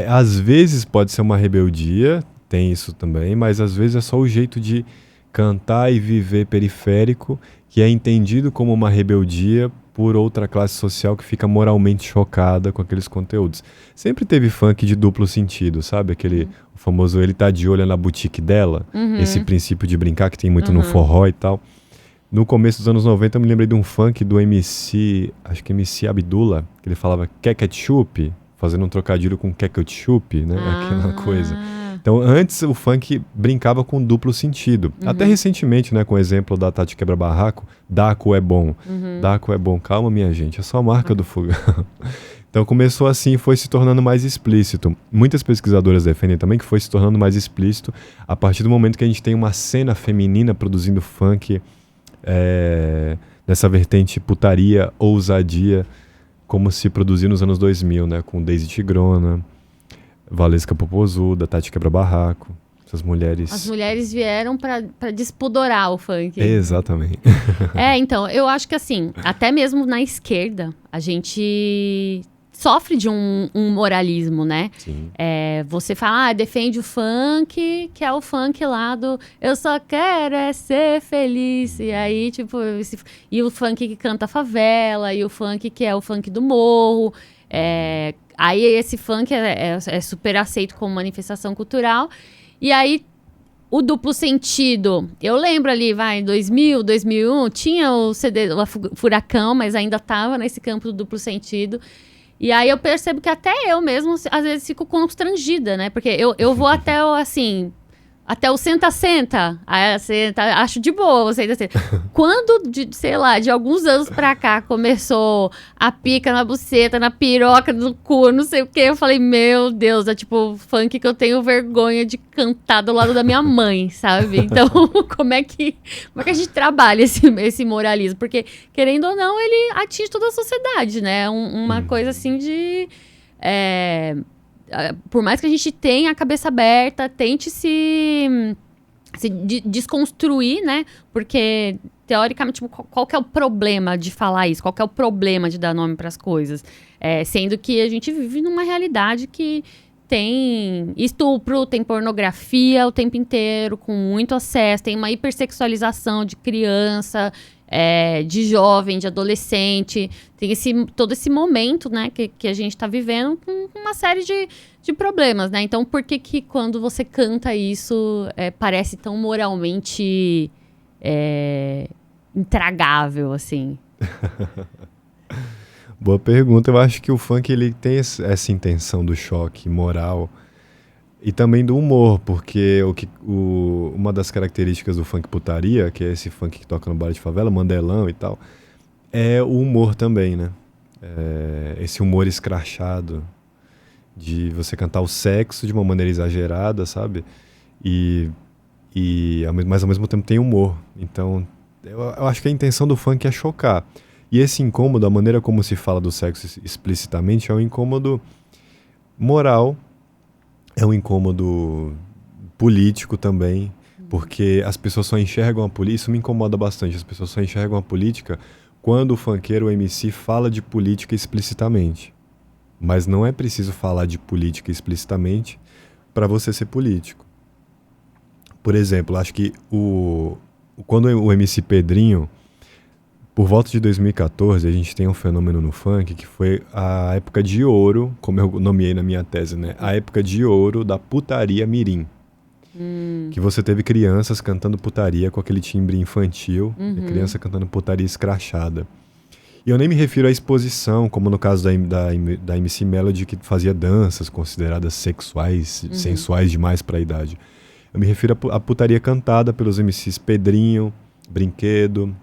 Às vezes pode ser uma rebeldia, tem isso também, mas às vezes é só o jeito de cantar e viver periférico que é entendido como uma rebeldia por outra classe social que fica moralmente chocada com aqueles conteúdos. Sempre teve funk de duplo sentido, sabe? O famoso ele tá de olho na boutique dela, esse princípio de brincar que tem muito no forró e tal. No começo dos anos 90 eu me lembrei de um funk do MC, acho que MC Abdullah, que ele falava quer ketchup, fazendo um trocadilho com quer ketchup, né? Aquela coisa. Então antes o funk brincava com duplo sentido. Até recentemente, né, com o exemplo da Tati Quebra-Barraco, Daco é bom. Daco é bom, calma minha gente, é só a marca do fogão. Então começou assim e foi se tornando mais explícito. Muitas pesquisadoras defendem também que foi se tornando mais explícito a partir do momento que a gente tem uma cena feminina produzindo funk nessa vertente putaria, ousadia, como se produzia nos anos 2000, né? Com Daisy Tigrona, Valesca Popozuda, Tati Quebra-Barraco, essas mulheres... As mulheres vieram para despodorar o funk. Exatamente. Então, eu acho que assim, até mesmo na esquerda, a gente sofre de um moralismo, né? Sim. Você fala, defende o funk, que é o funk lá do eu só quero ser feliz. E aí, tipo, e o funk que canta a favela, e o funk que é o funk do morro. Aí esse funk é super aceito como manifestação cultural. E aí, o duplo sentido, eu lembro ali, 2000, 2001, tinha o CD, o Furacão, mas ainda tava nesse campo do duplo sentido. E aí eu percebo que até eu mesmo, às vezes, fico constrangida, né? Porque eu vou até o senta-senta. Acho de boa o senta-senta. Quando, sei lá, de alguns anos pra cá, começou a pica na buceta, na piroca, no cu, não sei o quê, eu falei, meu Deus, é tipo funk que eu tenho vergonha de cantar do lado da minha mãe, sabe? Então, como é que a gente trabalha esse moralismo? Porque, querendo ou não, ele atinge toda a sociedade, né? Uma coisa assim de... por mais que a gente tenha a cabeça aberta, tente se se desconstruir, né? Porque, teoricamente, tipo, qual que é o problema de falar isso? Qual que é o problema de dar nome para as coisas? Sendo que a gente vive numa realidade que tem estupro, tem pornografia o tempo inteiro, com muito acesso, tem uma hipersexualização de criança, de jovem, de adolescente, tem todo esse momento, né, que a gente está vivendo com uma série de problemas, né? Então, por que quando você canta isso parece tão moralmente intragável, assim? Boa pergunta. Eu acho que o funk ele tem essa intenção do choque moral e também do humor, porque uma das características do funk putaria, que é esse funk que toca no baile de favela, mandelão e tal, é o humor também, né? Esse humor escrachado de você cantar o sexo de uma maneira exagerada, sabe? Mas ao mesmo tempo tem humor. Então, eu acho que a intenção do funk é chocar. E esse incômodo, a maneira como se fala do sexo explicitamente, é um incômodo moral, é um incômodo político também, porque as pessoas só enxergam a política, isso me incomoda bastante, as pessoas só enxergam a política quando o funkeiro, o MC, fala de política explicitamente. Mas não é preciso falar de política explicitamente para você ser político. Por exemplo, acho que quando o MC Pedrinho, por volta de 2014, a gente tem um fenômeno no funk que foi a época de ouro, como eu nomeei na minha tese, né? A época de ouro da putaria mirim. Que você teve crianças cantando putaria com aquele timbre infantil, e criança cantando putaria escrachada. E eu nem me refiro à exposição, como no caso da MC Melody, que fazia danças consideradas sexuais, sensuais demais para a idade. Eu me refiro à putaria cantada pelos MCs Pedrinho, Brinquedo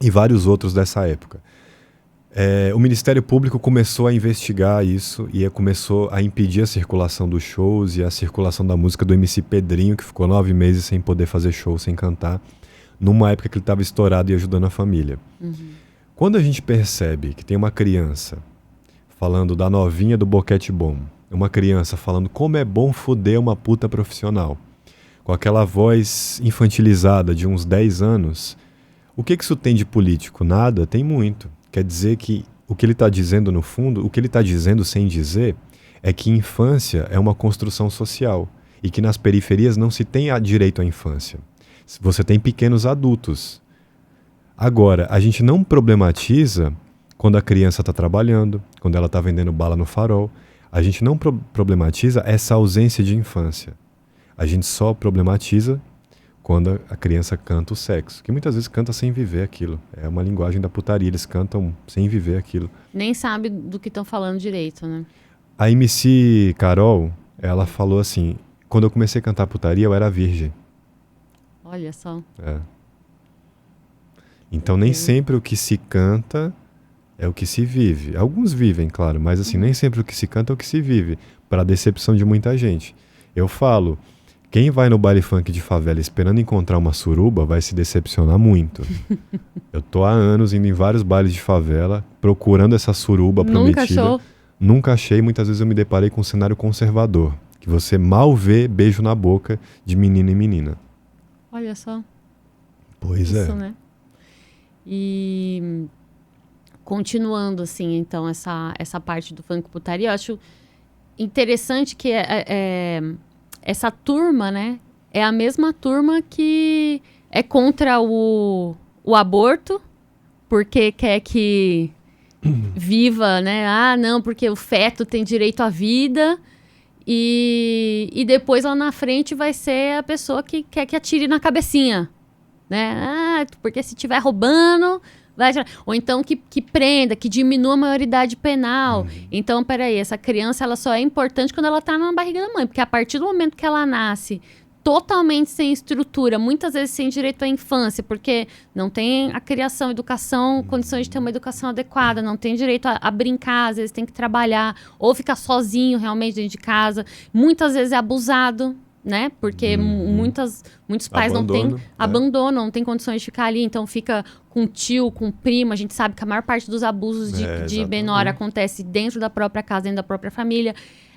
e vários outros dessa época. O Ministério Público começou a investigar isso e começou a impedir a circulação dos shows e a circulação da música do MC Pedrinho, que ficou 9 meses sem poder fazer show, sem cantar, numa época que ele estava estourado e ajudando a família. Quando a gente percebe que tem uma criança falando da novinha do boquete bom, uma criança falando como é bom foder uma puta profissional, com aquela voz infantilizada de uns 10 anos, o que isso tem de político? Nada, tem muito. Quer dizer que o que ele está dizendo no fundo, o que ele está dizendo sem dizer, é que infância é uma construção social e que nas periferias não se tem direito à infância. Você tem pequenos adultos. Agora, a gente não problematiza quando a criança está trabalhando, quando ela está vendendo bala no farol. A gente não problematiza essa ausência de infância. A gente só problematiza quando a criança canta o sexo, que muitas vezes canta sem viver aquilo. É uma linguagem da putaria, eles cantam sem viver aquilo. Nem sabe do que estão falando direito, né? A MC Carol, ela falou assim, quando eu comecei a cantar putaria, eu era virgem. Olha só. Então nem sempre o que se canta é o que se vive. Alguns vivem, claro, mas assim, nem sempre o que se canta é o que se vive, para a decepção de muita gente. Eu falo, quem vai no baile funk de favela esperando encontrar uma suruba vai se decepcionar muito. Eu tô há anos indo em vários bailes de favela, procurando essa suruba prometida. Nunca achou? Nunca achei, muitas vezes eu me deparei com um cenário conservador, que você mal vê beijo na boca de menina e menina. Olha só. Pois Isso, é. Né? E continuando, assim, então, essa parte do funk putaria, eu acho interessante que essa turma, né, é a mesma turma que é contra o aborto, porque quer que viva, né? Ah, não, porque o feto tem direito à vida. E depois lá na frente vai ser a pessoa que quer que atire na cabecinha, né? Ah, porque se estiver roubando, vai atirar. Ou então que prenda, que diminua a maioridade penal. Então, peraí, essa criança ela só é importante quando ela tá na barriga da mãe, porque a partir do momento que ela nasce totalmente sem estrutura, muitas vezes sem direito à infância, porque não tem a criação, educação, condições de ter uma educação adequada, não tem direito a brincar, às vezes tem que trabalhar, ou ficar sozinho realmente dentro de casa. Muitas vezes é abusado, né? Porque muitos pais abandonam, não tem condições de ficar ali, então fica com tio, com primo. A gente sabe que a maior parte dos abusos de menor acontece dentro da própria casa, dentro da própria família.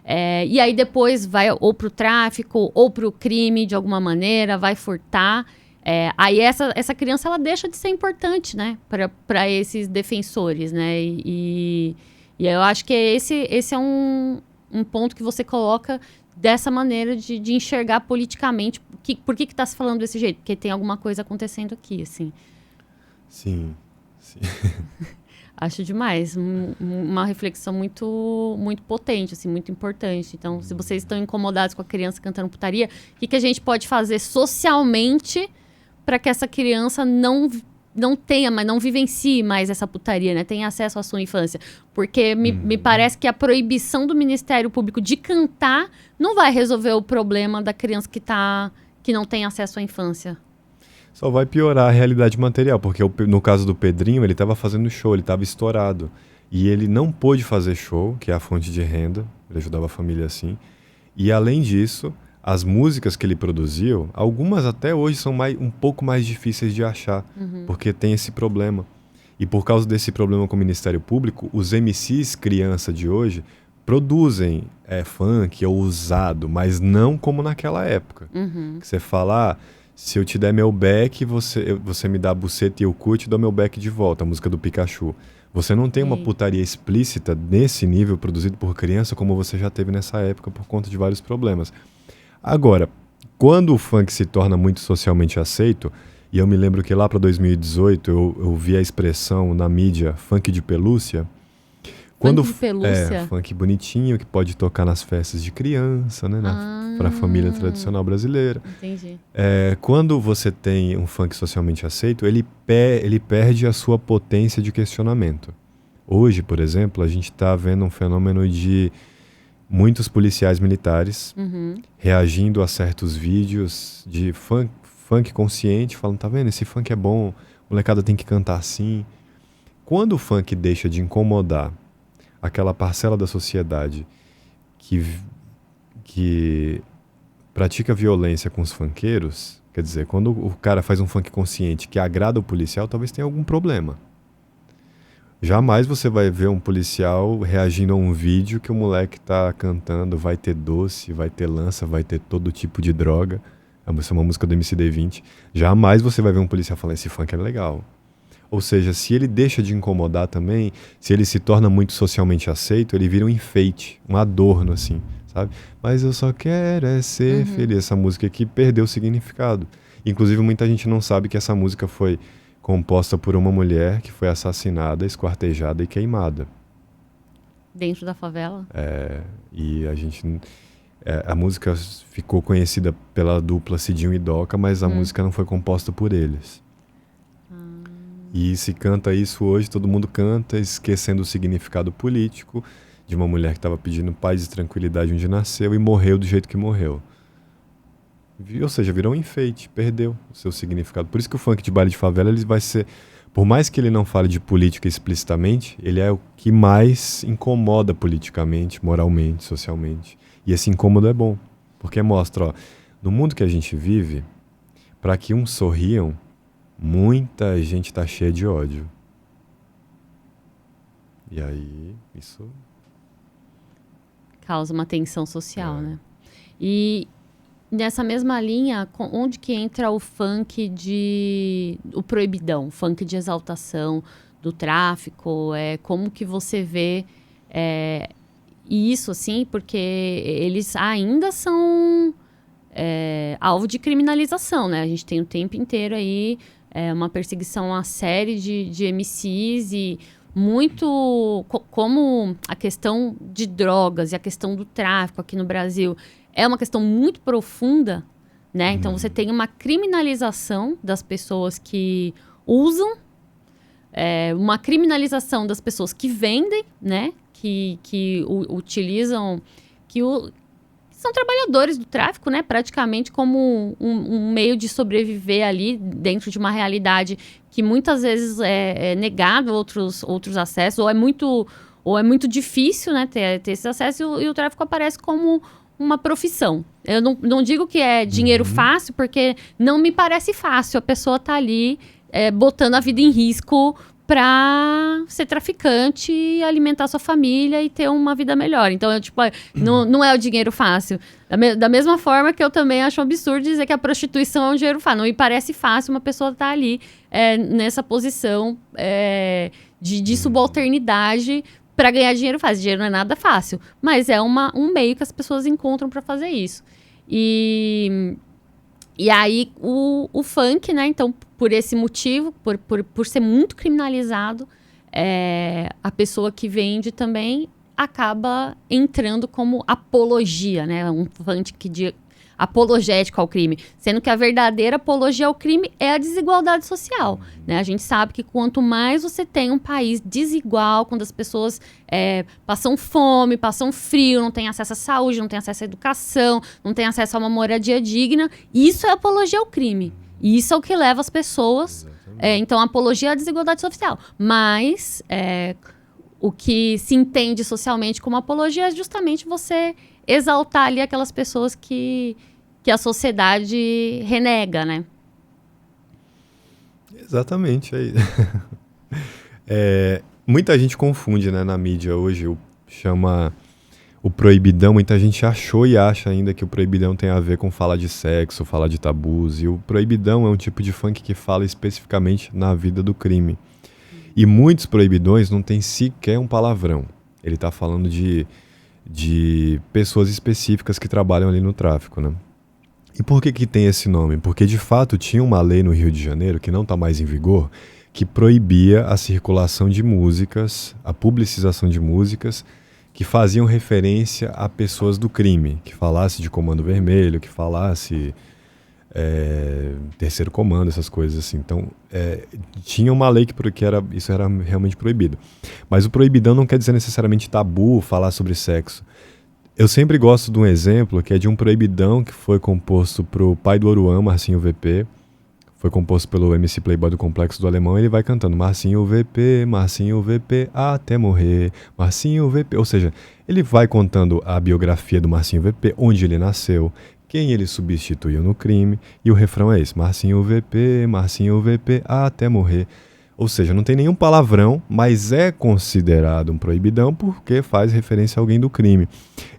E aí depois vai ou pro tráfico ou pro crime de alguma maneira, vai furtar. Aí essa criança ela deixa de ser importante, né, para esses defensores, né? E eu acho que esse é um ponto que você coloca dessa maneira de enxergar politicamente. Por que está se falando desse jeito? Porque tem alguma coisa acontecendo aqui, assim. Sim. Acho demais. Uma reflexão muito, muito potente, assim, muito importante. Então, se vocês estão incomodados com a criança cantando putaria, o que a gente pode fazer socialmente para que essa criança não tenha, mas não vivencie mais essa putaria, né? Tenha acesso à sua infância. Porque me parece que a proibição do Ministério Público de cantar não vai resolver o problema da criança que não tem acesso à infância. Só vai piorar a realidade material, porque no caso do Pedrinho, ele estava fazendo show, ele estava estourado. E ele não pôde fazer show, que é a fonte de renda, ele ajudava a família assim. E além disso, as músicas que ele produziu, algumas até hoje são um pouco mais difíceis de achar, porque tem esse problema. E por causa desse problema com o Ministério Público, os MCs criança de hoje produzem funk ou usado, mas não como naquela época. Que você fala, se eu te der meu back, você me dá a buceta e eu curto e dou meu back de volta, a música do Pikachu. Você não tem uma putaria explícita nesse nível produzido por criança como você já teve nessa época por conta de vários problemas. Agora, quando o funk se torna muito socialmente aceito, e eu me lembro que lá para 2018 eu vi a expressão na mídia funk de pelúcia. Funk de pelúcia? Funk bonitinho, que pode tocar nas festas de criança, né? Para a família tradicional brasileira. Entendi. Quando você tem um funk socialmente aceito, ele perde a sua potência de questionamento. Hoje, por exemplo, a gente está vendo um fenômeno de muitos policiais militares reagindo a certos vídeos de funk consciente, falando, tá vendo, esse funk é bom, molecada tem que cantar assim. Quando o funk deixa de incomodar aquela parcela da sociedade que pratica violência com os funkeiros, quer dizer, quando o cara faz um funk consciente que agrada o policial, talvez tenha algum problema. Jamais você vai ver um policial reagindo a um vídeo que o moleque tá cantando, vai ter doce, vai ter lança, vai ter todo tipo de droga. Essa é uma música do MC-D20. Jamais você vai ver um policial falando, esse funk é legal. Ou seja, se ele deixa de incomodar também, se ele se torna muito socialmente aceito, ele vira um enfeite, um adorno, assim, sabe? Mas eu só quero ser feliz. Essa música aqui perdeu o significado. Inclusive, muita gente não sabe que essa música foi composta por uma mulher que foi assassinada, esquartejada e queimada. Dentro da favela? E a gente... a música ficou conhecida pela dupla Cidinho e Doca, mas a música não foi composta por eles. E se canta isso hoje, todo mundo canta, esquecendo o significado político de uma mulher que estava pedindo paz e tranquilidade onde nasceu e morreu do jeito que morreu. Ou seja, virou um enfeite, perdeu o seu significado. Por isso que o funk de baile de favela, ele vai ser... Por mais que ele não fale de política explicitamente, ele é o que mais incomoda politicamente, moralmente, socialmente. E esse incômodo é bom, porque mostra, no mundo que a gente vive, para que uns sorriam, muita gente está cheia de ódio. E aí, isso... causa uma tensão social, né? E nessa mesma linha, onde que entra o funk o proibidão, funk de exaltação, do tráfico? Como que você vê isso, assim? Porque eles ainda são alvo de criminalização, né? A gente tem o tempo inteiro aí uma perseguição à série de MCs e muito... como a questão de drogas e a questão do tráfico aqui no Brasil é uma questão muito profunda, né? Então, você tem uma criminalização das pessoas que usam, uma criminalização das pessoas que vendem, né? Que utilizam... que são trabalhadores do tráfico, né? Praticamente como um meio de sobreviver ali dentro de uma realidade que muitas vezes é negado outros acessos, ou é muito difícil, né, ter esse acesso, e o tráfico aparece como uma profissão. Eu não digo que é dinheiro fácil, porque não me parece fácil a pessoa tá ali botando a vida em risco pra ser traficante e alimentar sua família e ter uma vida melhor. Então, não é o dinheiro fácil. Da mesma forma que eu também acho um absurdo dizer que a prostituição é um dinheiro fácil. Não me parece fácil uma pessoa estar ali nessa posição de subalternidade para ganhar dinheiro fácil. Dinheiro não é nada fácil, mas é um meio que as pessoas encontram para fazer isso. E aí, o funk, né? Então, por esse motivo, por ser muito criminalizado, a pessoa que vende também acaba entrando como apologia, né? Um funk apologético ao crime. Sendo que a verdadeira apologia ao crime é a desigualdade social, né? A gente sabe que quanto mais você tem um país desigual, quando as pessoas passam fome, passam frio, não têm acesso à saúde, não têm acesso à educação, não têm acesso a uma moradia digna, isso é apologia ao crime. E isso é o que leva as pessoas... então, apologia à desigualdade social. Mas o que se entende socialmente como apologia é justamente você exaltar ali aquelas pessoas que a sociedade renega, né? Exatamente. Muita gente confunde, né, na mídia hoje, chama o proibidão. Muita gente achou e acha ainda que o proibidão tem a ver com falar de sexo, falar de tabus. E o proibidão é um tipo de funk que fala especificamente na vida do crime. E muitos proibidões não tem sequer um palavrão. Ele está falando de pessoas específicas que trabalham ali no tráfico, né? E por que tem esse nome? Porque, de fato, tinha uma lei no Rio de Janeiro, que não está mais em vigor, que proibia a circulação de músicas, a publicização de músicas que faziam referência a pessoas do crime, que falasse de Comando Vermelho, que falasse Terceiro Comando, essas coisas assim. Então, tinha uma lei que isso era realmente proibido. Mas o proibidão não quer dizer necessariamente tabu falar sobre sexo. Eu sempre gosto de um exemplo que é de um proibidão que foi composto pro pai do Oruan, Marcinho VP. Foi composto pelo MC Playboy do Complexo do Alemão. E ele vai cantando Marcinho VP, até morrer, Marcinho VP. Ou seja, ele vai contando a biografia do Marcinho VP, onde ele nasceu, quem ele substituiu no crime. E o refrão é esse, Marcinho VP, até morrer. Ou seja, não tem nenhum palavrão, mas é considerado um proibidão porque faz referência a alguém do crime.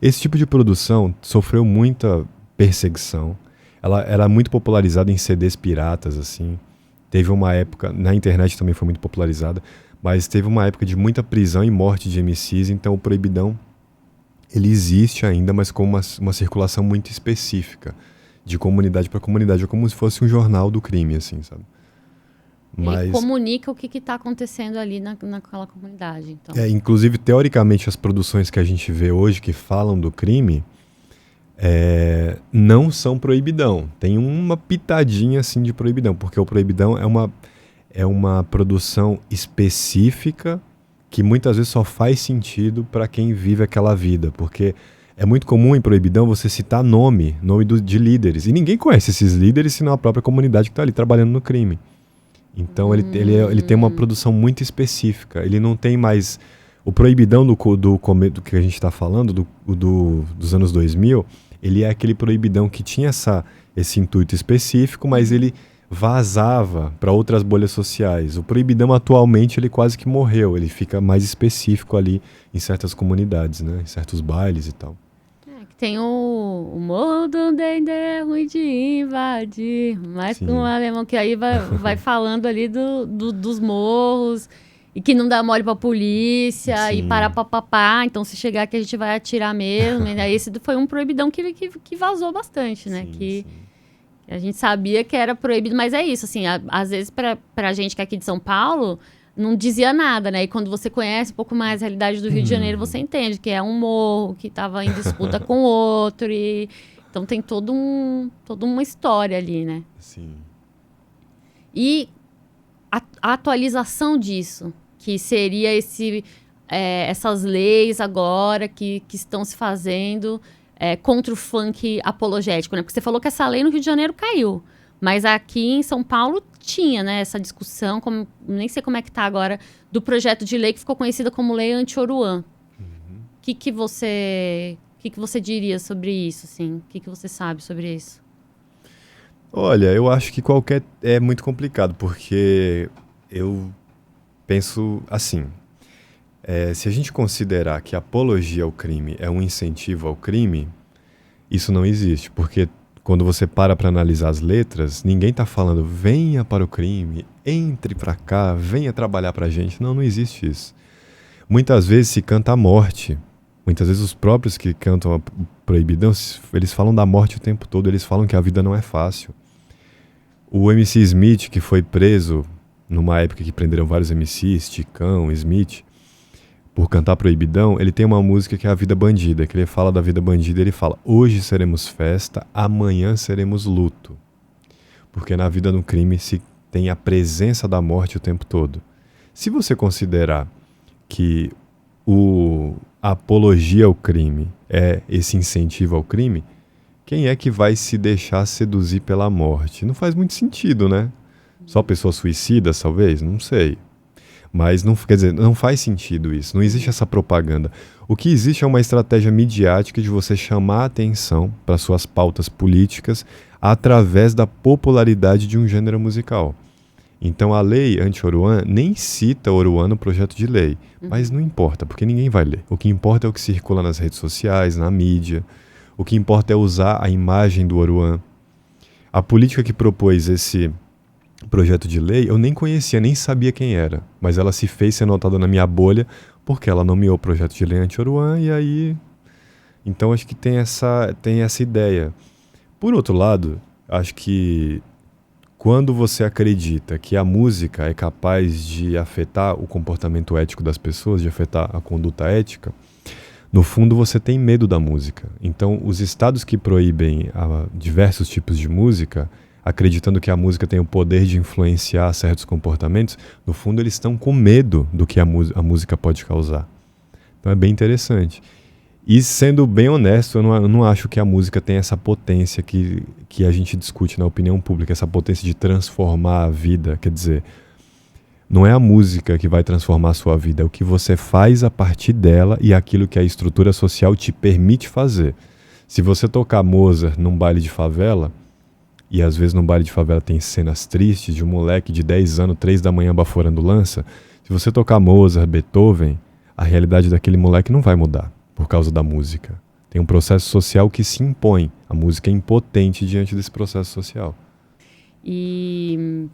Esse tipo de produção sofreu muita perseguição. Ela era muito popularizada em CDs piratas, assim. Teve uma época, na internet também foi muito popularizada, mas teve uma época de muita prisão e morte de MCs, então o proibidão, ele existe ainda, mas com uma circulação muito específica, de comunidade para comunidade, é como se fosse um jornal do crime, assim, sabe? Ele comunica o que está acontecendo ali naquela comunidade. Então. Inclusive, teoricamente, as produções que a gente vê hoje que falam do crime não são proibidão. Tem uma pitadinha assim de proibidão, porque o proibidão é uma produção específica que muitas vezes só faz sentido para quem vive aquela vida, porque é muito comum em proibidão você citar nome de líderes, e ninguém conhece esses líderes senão a própria comunidade que está ali trabalhando no crime. Então ele tem uma produção muito específica. Ele não tem mais... O proibidão do que a gente está falando, dos anos 2000, ele é aquele proibidão que tinha esse intuito específico, mas ele vazava para outras bolhas sociais. O proibidão atualmente ele quase que morreu. Ele fica mais específico ali em certas comunidades, né? Em certos bailes e tal. Tem o Morro do Dendê é ruim de invadir, mas com o alemão que aí vai falando ali dos morros e que não dá mole pra polícia. Sim. E parar papapá, então se chegar aqui a gente vai atirar mesmo. E aí esse foi um proibidão que vazou bastante, né? Sim. A gente sabia que era proibido, mas é isso, assim, às vezes pra gente que é aqui de São Paulo... não dizia nada, né? E quando você conhece um pouco mais a realidade do Rio de Janeiro, você entende que é um morro que estava em disputa com outro. Então tem toda uma história ali, né? Sim. E a atualização disso, que seria essas leis agora que estão se fazendo contra o funk apologético, né? Porque você falou que essa lei no Rio de Janeiro caiu. Mas aqui em São Paulo tinha, né, essa discussão, nem sei como é que tá agora, do projeto de lei que ficou conhecida como Lei Anti-Oruan. O que você diria sobre isso, assim? O que você sabe sobre isso? Olha, eu acho que é muito complicado, porque eu penso assim, se a gente considerar que apologia ao crime é um incentivo ao crime, isso não existe, porque quando você para analisar as letras, ninguém está falando venha para o crime, entre para cá, venha trabalhar para a gente. Não, não existe isso. Muitas vezes se canta a morte. Muitas vezes os próprios que cantam a proibidão, eles falam da morte o tempo todo, eles falam que a vida não é fácil. O MC Smith, que foi preso numa época que prenderam vários MCs, Ticão, Smith, por cantar proibidão, ele tem uma música que é A Vida Bandida, que ele fala da vida bandida, ele fala, hoje seremos festa, amanhã seremos luto. Porque na vida no crime se tem a presença da morte o tempo todo. Se você considerar que a apologia ao crime é esse incentivo ao crime, quem é que vai se deixar seduzir pela morte? Não faz muito sentido, né? Só pessoas suicidas, talvez? Não sei. Mas não, quer dizer, não faz sentido isso, não existe essa propaganda. O que existe é uma estratégia midiática de você chamar a atenção para suas pautas políticas através da popularidade de um gênero musical. Então a lei anti-Oruan nem cita Oruan no projeto de lei, mas não importa, porque ninguém vai ler. O que importa é o que circula nas redes sociais, na mídia. O que importa é usar a imagem do Oruan. A política que propôs esse projeto de lei, eu nem conhecia, nem sabia quem era, mas ela se fez ser notada na minha bolha porque ela nomeou o projeto de lei anti-Oruan e aí... Então acho que tem essa ideia. Por outro lado, acho que quando você acredita que a música é capaz de afetar o comportamento ético das pessoas, de afetar a conduta ética, no fundo você tem medo da música. Então os estados que proíbem diversos tipos de música, acreditando que a música tem o poder de influenciar certos comportamentos, no fundo eles estão com medo do que a música pode causar. Então é bem interessante. E sendo bem honesto, eu não acho que a música tem essa potência que a gente discute na opinião pública, essa potência de transformar a vida. Quer dizer, não é a música que vai transformar a sua vida, é o que você faz a partir dela e aquilo que a estrutura social te permite fazer. Se você tocar Mozart num baile de favela, e às vezes no baile de favela tem cenas tristes de um moleque de 10 anos, 3 da manhã baforando lança. Se você tocar Mozart, Beethoven, a realidade daquele moleque não vai mudar por causa da música. Tem um processo social que se impõe. A música é impotente diante desse processo social. E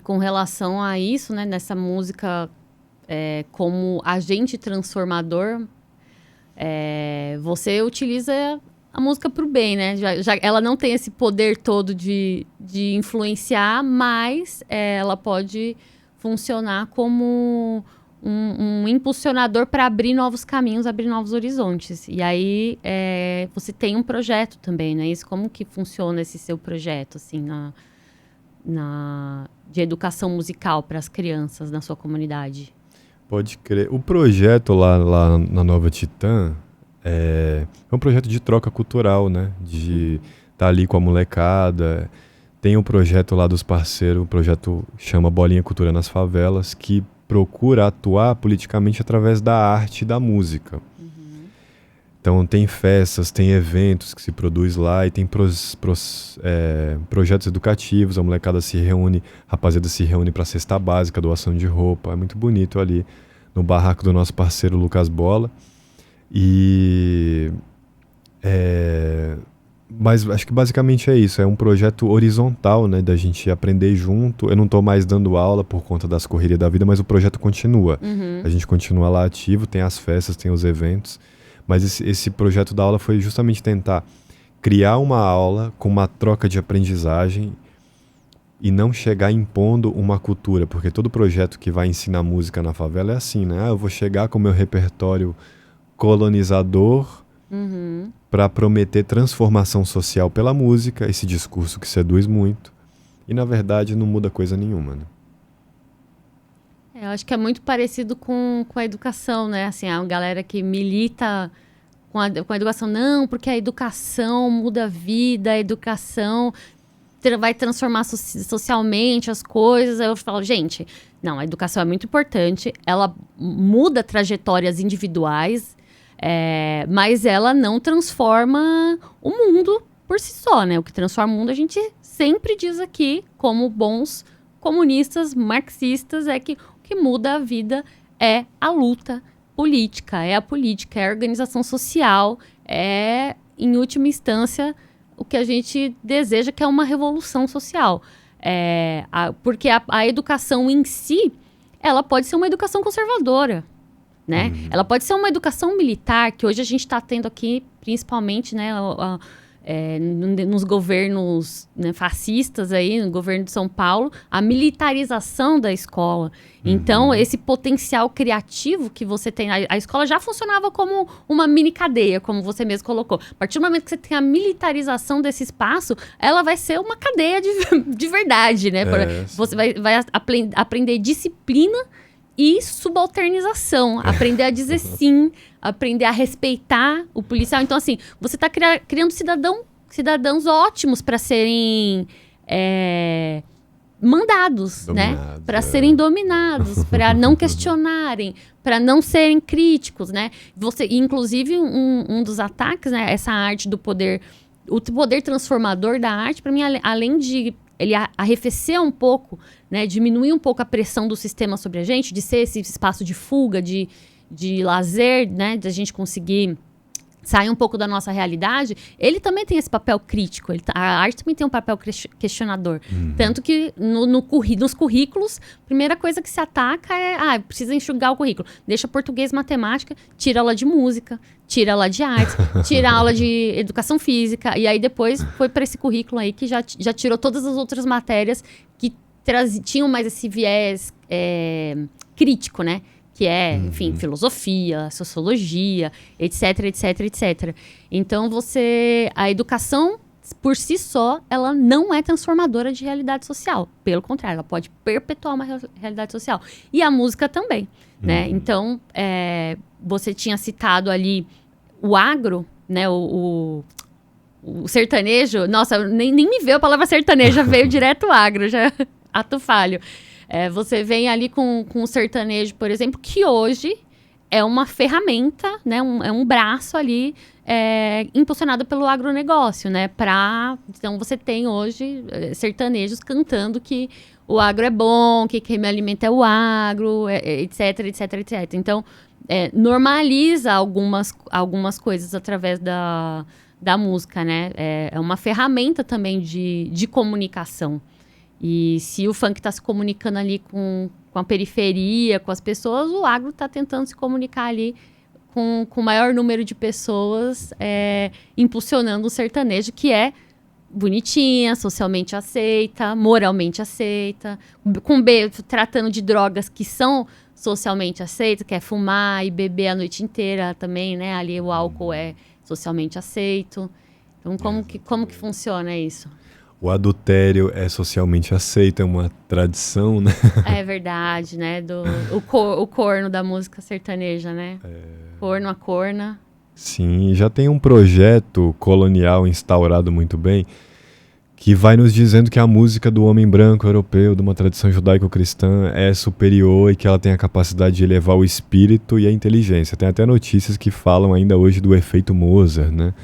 com relação a isso, né, nessa música como agente transformador, você utiliza a música para o bem, né? Já ela não tem esse poder todo de influenciar, mas ela pode funcionar como um impulsionador para abrir novos caminhos, abrir novos horizontes. E aí você tem um projeto também, né? Isso, como que funciona esse seu projeto, assim, de educação musical para as crianças na sua comunidade? Pode crer. O projeto lá na Nova Titã é um projeto de troca cultural, né? De estar ali com a molecada. Tem um projeto lá dos parceiros, o projeto chama Bolinha Cultura nas Favelas, que procura atuar politicamente através da arte e da música. Então tem festas, tem eventos que se produz lá e tem projetos educativos, a molecada se reúne, a rapaziada se reúne para cesta básica, doação de roupa, é muito bonito ali no barraco do nosso parceiro Lucas Bola. Mas acho que basicamente é isso, é um projeto horizontal, né, da gente aprender junto. Eu não estou mais dando aula por conta das correrias da vida, mas o projeto continua. A gente continua lá ativo, tem as festas, tem os eventos. Mas esse projeto da aula foi justamente tentar criar uma aula com uma troca de aprendizagem e não chegar impondo uma cultura, porque todo projeto que vai ensinar música na favela é assim, né? Eu vou chegar com o meu repertório colonizador para prometer transformação social pela música, esse discurso que seduz muito, e na verdade não muda coisa nenhuma, né? Eu acho que é muito parecido com a educação, né? Assim, a galera que milita com a educação. Não, porque a educação muda a vida, a educação vai transformar socialmente as coisas. Aí eu falo, gente, não, a educação é muito importante, ela muda trajetórias individuais, mas ela não transforma o mundo por si só, né? O que transforma o mundo, a gente sempre diz aqui, como bons comunistas, marxistas, é que que muda a vida é a luta política, é a política, é a organização social, é, em última instância, o que a gente deseja, que é uma revolução social. Porque a educação em si, ela pode ser uma educação conservadora, né? Ela pode ser uma educação militar, que hoje a gente está tendo aqui, principalmente, né, nos governos, né, fascistas aí, no governo de São Paulo, a militarização da escola. Então, esse potencial criativo que você tem, a escola já funcionava como uma mini cadeia, como você mesmo colocou. A partir do momento que você tem a militarização desse espaço, ela vai ser uma cadeia de verdade, né? Você vai aprender disciplina e subalternização, aprender a dizer sim, aprender a respeitar o policial. Então, assim, você está criando cidadãos ótimos para serem mandados, né? Para serem dominados, para não questionarem, para não serem críticos, né? Inclusive, um dos ataques, né? Essa arte do poder, o poder transformador da arte, para mim, além de ele arrefecer um pouco, né, diminuir um pouco a pressão do sistema sobre a gente, de ser esse espaço de fuga, de lazer, né, de a gente conseguir sair um pouco da nossa realidade, ele também tem esse papel crítico, a arte também tem um papel questionador. Tanto que nos currículos, a primeira coisa que se ataca precisa enxugar o currículo. Deixa português, matemática, tira aula de música, tira aula de artes, tira aula de educação física, e aí depois foi para esse currículo aí que já tirou todas as outras matérias que tinham mais esse viés crítico, né? Que é, enfim, filosofia, sociologia, etc, etc, etc. Então, a educação, por si só, ela não é transformadora de realidade social. Pelo contrário, ela pode perpetuar uma realidade social. E a música também, né? Então, você tinha citado ali o agro, né? O sertanejo. Nossa, nem me veio a palavra sertanejo, já veio direto o agro, já ato falho. Você vem ali com o sertanejo, por exemplo, que hoje é uma ferramenta, né? É um braço ali impulsionado pelo agronegócio, né? Então, você tem hoje sertanejos cantando que o agro é bom, que quem me alimenta é o agro, etc, etc, etc. Então, normaliza algumas coisas através da música, né? É uma ferramenta também de comunicação. E se o funk está se comunicando ali com a periferia, com as pessoas, o agro está tentando se comunicar ali com o maior número de pessoas, impulsionando o sertanejo, que é bonitinha, socialmente aceita, moralmente aceita, tratando de drogas que são socialmente aceitas, que é fumar e beber a noite inteira também, né? Ali o álcool é socialmente aceito. Então, como que funciona isso? O adultério é socialmente aceito, é uma tradição, né? É verdade, né? O corno da música sertaneja, né? Corno a corna. Sim, já tem um projeto colonial instaurado muito bem, que vai nos dizendo que a música do homem branco europeu, de uma tradição judaico-cristã, é superior e que ela tem a capacidade de elevar o espírito e a inteligência. Tem até notícias que falam ainda hoje do efeito Mozart, né?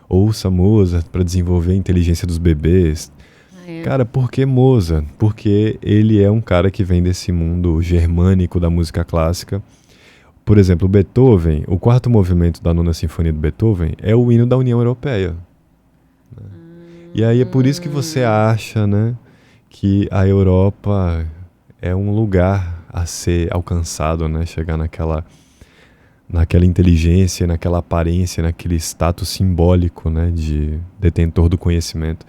Ouça Mozart para desenvolver a inteligência dos bebês. Cara, por que Mozart? Porque ele é um cara que vem desse mundo germânico da música clássica. Por exemplo, Beethoven, o quarto movimento da Nona Sinfonia de Beethoven é o hino da União Europeia. Né? E aí é por isso que você acha, né, que a Europa é um lugar a ser alcançado, né, chegar naquela inteligência, naquela aparência, naquele status simbólico, né, de detentor do conhecimento.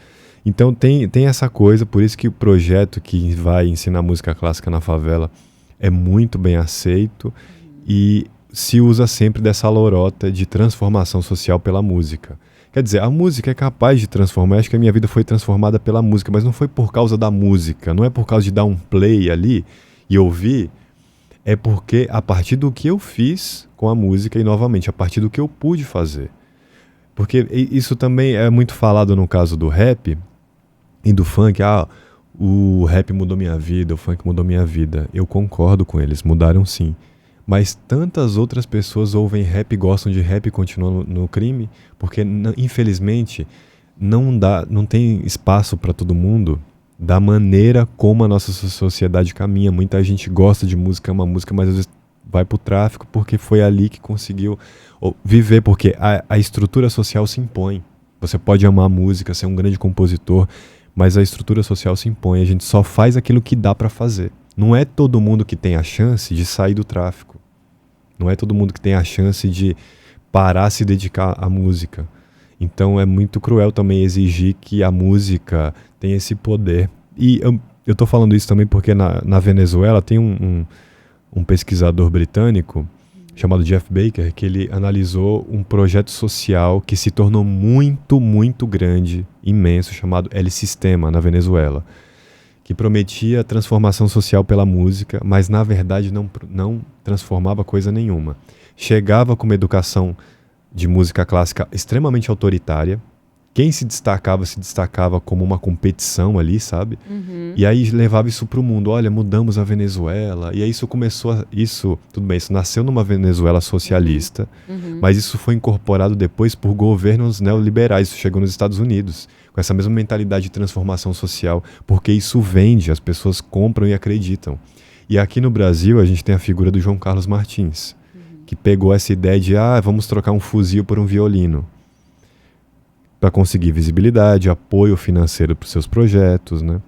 Então tem essa coisa, por isso que o projeto que vai ensinar música clássica na favela é muito bem aceito e se usa sempre dessa lorota de transformação social pela música. Quer dizer, a música é capaz de transformar, acho que a minha vida foi transformada pela música, mas não foi por causa da música, não é por causa de dar um play ali e ouvir, é porque a partir do que eu fiz com a música e, novamente, a partir do que eu pude fazer. Porque isso também é muito falado no caso do rap e do funk. O rap mudou minha vida, o funk mudou minha vida. Eu concordo com eles, mudaram sim. Mas tantas outras pessoas ouvem rap, gostam de rap e continuam no crime, porque, infelizmente, não tem espaço para todo mundo da maneira como a nossa sociedade caminha. Muita gente gosta de música, ama música, mas às vezes vai pro tráfico porque foi ali que conseguiu viver, porque a estrutura social se impõe. Você pode amar a música, ser um grande compositor, mas a estrutura social se impõe. A gente só faz aquilo que dá para fazer. Não é todo mundo que tem a chance de sair do tráfico. Não é todo mundo que tem a chance de parar a se dedicar à música. Então é muito cruel também exigir que a música tenha esse poder. E eu tô falando isso também porque na Venezuela tem um pesquisador britânico chamado Jeff Baker, que ele analisou um projeto social que se tornou muito, muito grande, imenso, chamado El Sistema, na Venezuela, que prometia transformação social pela música, mas na verdade não transformava coisa nenhuma. Chegava com uma educação de música clássica extremamente autoritária. Quem se destacava como uma competição ali, sabe? Uhum. E aí levava isso para o mundo. Olha, mudamos a Venezuela. E aí isso começou tudo bem, isso nasceu numa Venezuela socialista, mas isso foi incorporado depois por governos neoliberais. Isso chegou nos Estados Unidos, com essa mesma mentalidade de transformação social, porque isso vende, as pessoas compram e acreditam. E aqui no Brasil a gente tem a figura do João Carlos Martins, que pegou essa ideia de, vamos trocar um fuzil por um violino, para conseguir visibilidade, apoio financeiro para os seus projetos, né?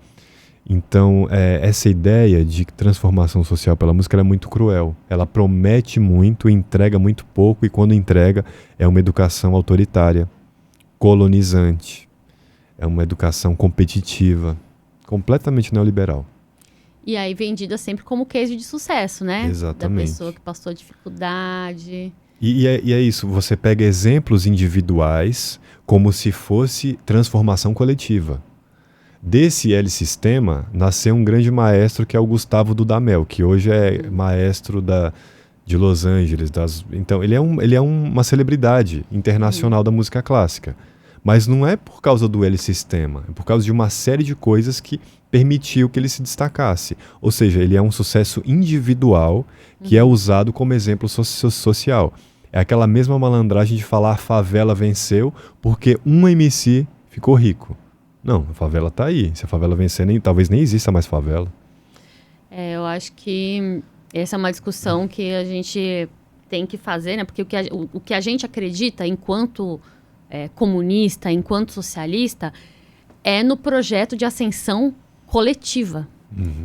Então, essa ideia de transformação social pela música ela é muito cruel. Ela promete muito, entrega muito pouco, e quando entrega, é uma educação autoritária, colonizante, é uma educação competitiva, completamente neoliberal. E aí vendida sempre como case de sucesso, né? Exatamente. Da pessoa que passou dificuldade. E é isso, você pega exemplos individuais como se fosse transformação coletiva. Desse L-Sistema nasceu um grande maestro que é o Gustavo Dudamel, que hoje é maestro de Los Angeles. Então ele é uma celebridade internacional da música clássica. Mas não é por causa do L-Sistema, é por causa de uma série de coisas que permitiu que ele se destacasse. Ou seja, ele é um sucesso individual que é usado como exemplo social. É aquela mesma malandragem de falar a favela venceu porque um MC ficou rico. Não, a favela tá aí. Se a favela vencer, talvez nem exista mais favela. Eu acho que essa é uma discussão que a gente tem que fazer, né? Porque o que a gente acredita enquanto comunista, enquanto socialista, é no projeto de ascensão coletiva.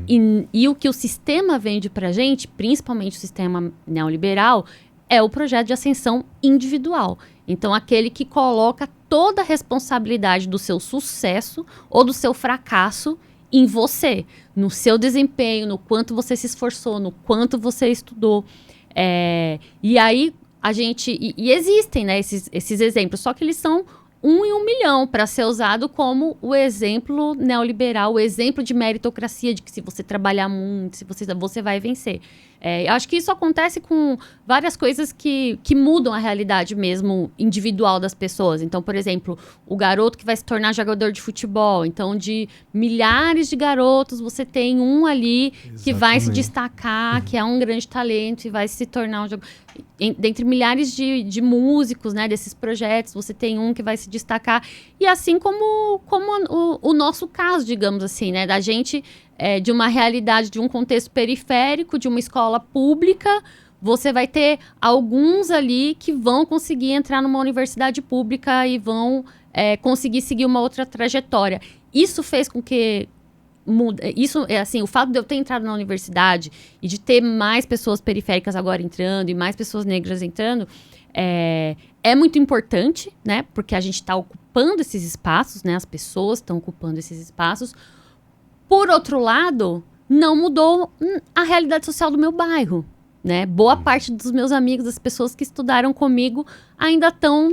E o que o sistema vende pra gente, principalmente o sistema neoliberal, é o projeto de ascensão individual. Então, aquele que coloca toda a responsabilidade do seu sucesso ou do seu fracasso em você, no seu desempenho, no quanto você se esforçou, no quanto você estudou. E aí, a gente... E existem, né, esses exemplos, só que eles são 1 em 1 milhão, para ser usado como o exemplo neoliberal, o exemplo de meritocracia, de que se você trabalhar muito, você vai vencer. Eu acho que isso acontece com várias coisas que mudam a realidade mesmo individual das pessoas. Então, por exemplo, o garoto que vai se tornar jogador de futebol. Então, de milhares de garotos, você tem um ali que vai se destacar, que é um grande talento e vai se tornar um jogador. Dentre milhares de músicos, né, desses projetos, você tem um que vai se destacar. E assim como o nosso caso, digamos assim, né, da gente... de uma realidade, de um contexto periférico, de uma escola pública, você vai ter alguns ali que vão conseguir entrar numa universidade pública e vão conseguir seguir uma outra trajetória. Isso fez com que... o fato de eu ter entrado na universidade e de ter mais pessoas periféricas agora entrando e mais pessoas negras entrando, é muito importante, né? Porque a gente está ocupando esses espaços, né? As pessoas estão ocupando esses espaços. Por outro lado, não mudou a realidade social do meu bairro, né? Boa parte dos meus amigos, das pessoas que estudaram comigo, ainda estão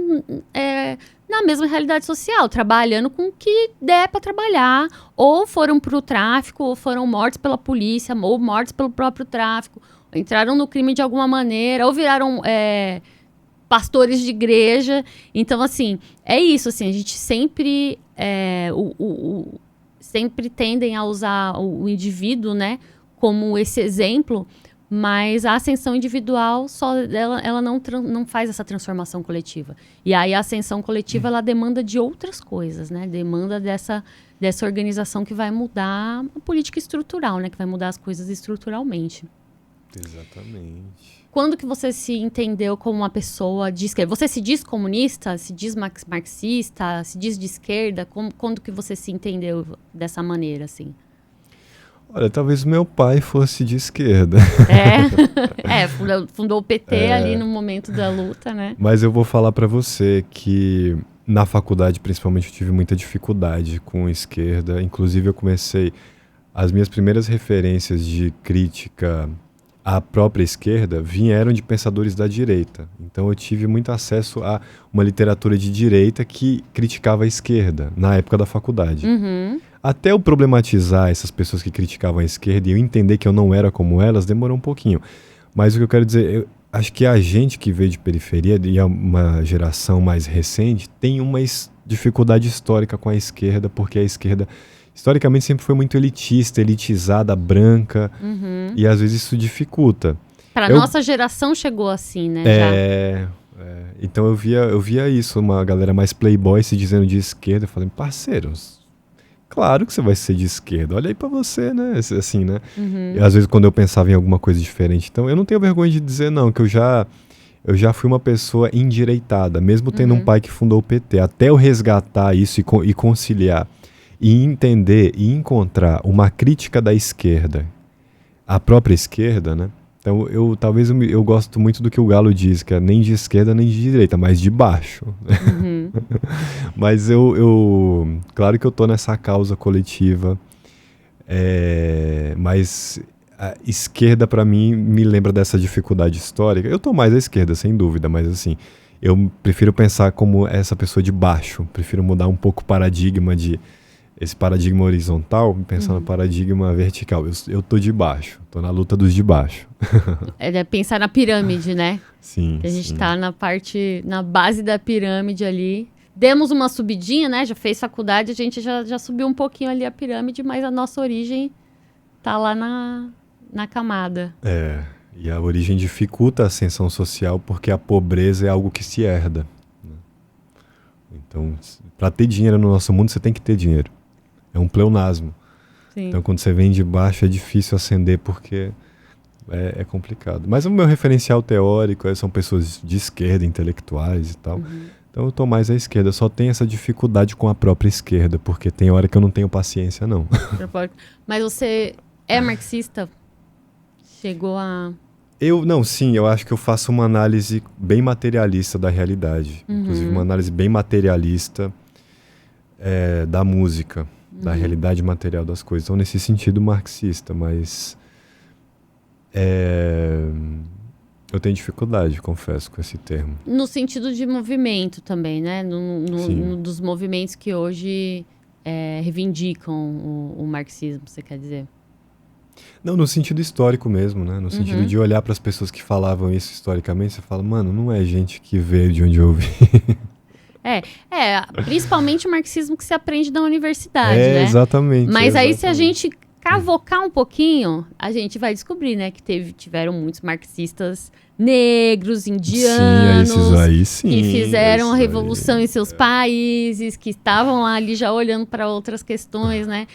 na mesma realidade social, trabalhando com o que der para trabalhar, ou foram para o tráfico, ou foram mortos pela polícia, ou mortos pelo próprio tráfico, ou entraram no crime de alguma maneira, ou viraram pastores de igreja. Então, assim, é isso, assim, a gente sempre... sempre tendem a usar o indivíduo, né, como esse exemplo, mas a ascensão individual, ela não faz essa transformação coletiva. E aí a ascensão coletiva, ela demanda de outras coisas, né, demanda dessa organização que vai mudar a política estrutural, né? Que vai mudar as coisas estruturalmente. Exatamente. Quando que você se entendeu como uma pessoa de esquerda? Você se diz comunista? Se diz marxista? Se diz de esquerda? Quando que você se entendeu dessa maneira, assim? Olha, talvez meu pai fosse de esquerda. Fundou o PT ali no momento da luta, né? Mas eu vou falar pra você que na faculdade, principalmente, eu tive muita dificuldade com esquerda. Inclusive, eu comecei... As minhas primeiras referências de crítica à própria esquerda vieram de pensadores da direita. Então, eu tive muito acesso a uma literatura de direita que criticava a esquerda na época da faculdade. Uhum. Até eu problematizar essas pessoas que criticavam a esquerda e eu entender que eu não era como elas, demorou um pouquinho. Mas o que eu quero dizer, eu acho que a gente que veio de periferia e é uma geração mais recente tem uma dificuldade histórica com a esquerda, porque a esquerda historicamente sempre foi muito elitista, elitizada, branca, e às vezes isso dificulta. Para nossa geração chegou assim, né? Então eu via isso, uma galera mais playboy se dizendo de esquerda, eu falei, parceiros, claro que você vai ser de esquerda, olha aí pra você, né? Assim, né? E às vezes quando eu pensava em alguma coisa diferente. Então eu não tenho vergonha de dizer não, que eu já fui uma pessoa endireitada, mesmo tendo um pai que fundou o PT. Até eu resgatar isso e conciliar, e entender e encontrar uma crítica da esquerda, a própria esquerda, né? Então talvez eu gosto muito do que o Galo diz, que é nem de esquerda nem de direita, mas de baixo. Mas claro que eu tô nessa causa coletiva, mas a esquerda para mim me lembra dessa dificuldade histórica. Eu tô mais à esquerda, sem dúvida, mas assim, eu prefiro pensar como essa pessoa de baixo, prefiro mudar um pouco o paradigma esse paradigma horizontal, pensar no paradigma vertical. Eu tô de baixo, tô na luta dos de baixo. Pensar na pirâmide, né? Sim. A gente tá na base da pirâmide ali. Demos uma subidinha, né? Já fez faculdade, a gente já subiu um pouquinho ali a pirâmide, mas a nossa origem tá lá na camada. E a origem dificulta a ascensão social porque a pobreza é algo que se herda. Né? Então, para ter dinheiro no nosso mundo, você tem que ter dinheiro. É um pleonasmo. Sim. Então, quando você vem de baixo, é difícil ascender porque é complicado. Mas o meu referencial teórico são pessoas de esquerda, intelectuais e tal. Então, eu tô mais à esquerda. Eu só tenho essa dificuldade com a própria esquerda, porque tem hora que eu não tenho paciência, não. Mas você é marxista? Chegou a... Sim, eu acho que eu faço uma análise bem materialista da realidade. Inclusive, uma análise bem materialista da música. Da realidade material das coisas. Então, nesse sentido, marxista, mas eu tenho dificuldade, confesso, com esse termo. No sentido de movimento também, né? No dos movimentos que hoje reivindicam o marxismo, você quer dizer? Não, no sentido histórico mesmo, né? No sentido de olhar para as pessoas que falavam isso historicamente, você fala, mano, não é gente que veio de onde eu vim. Principalmente o marxismo que se aprende na universidade, né? Exatamente. Mas aí se a gente cavocar um pouquinho, a gente vai descobrir, né, que tiveram muitos marxistas negros, indianos, que fizeram a revolução em seus países, que estavam lá ali já olhando para outras questões, né?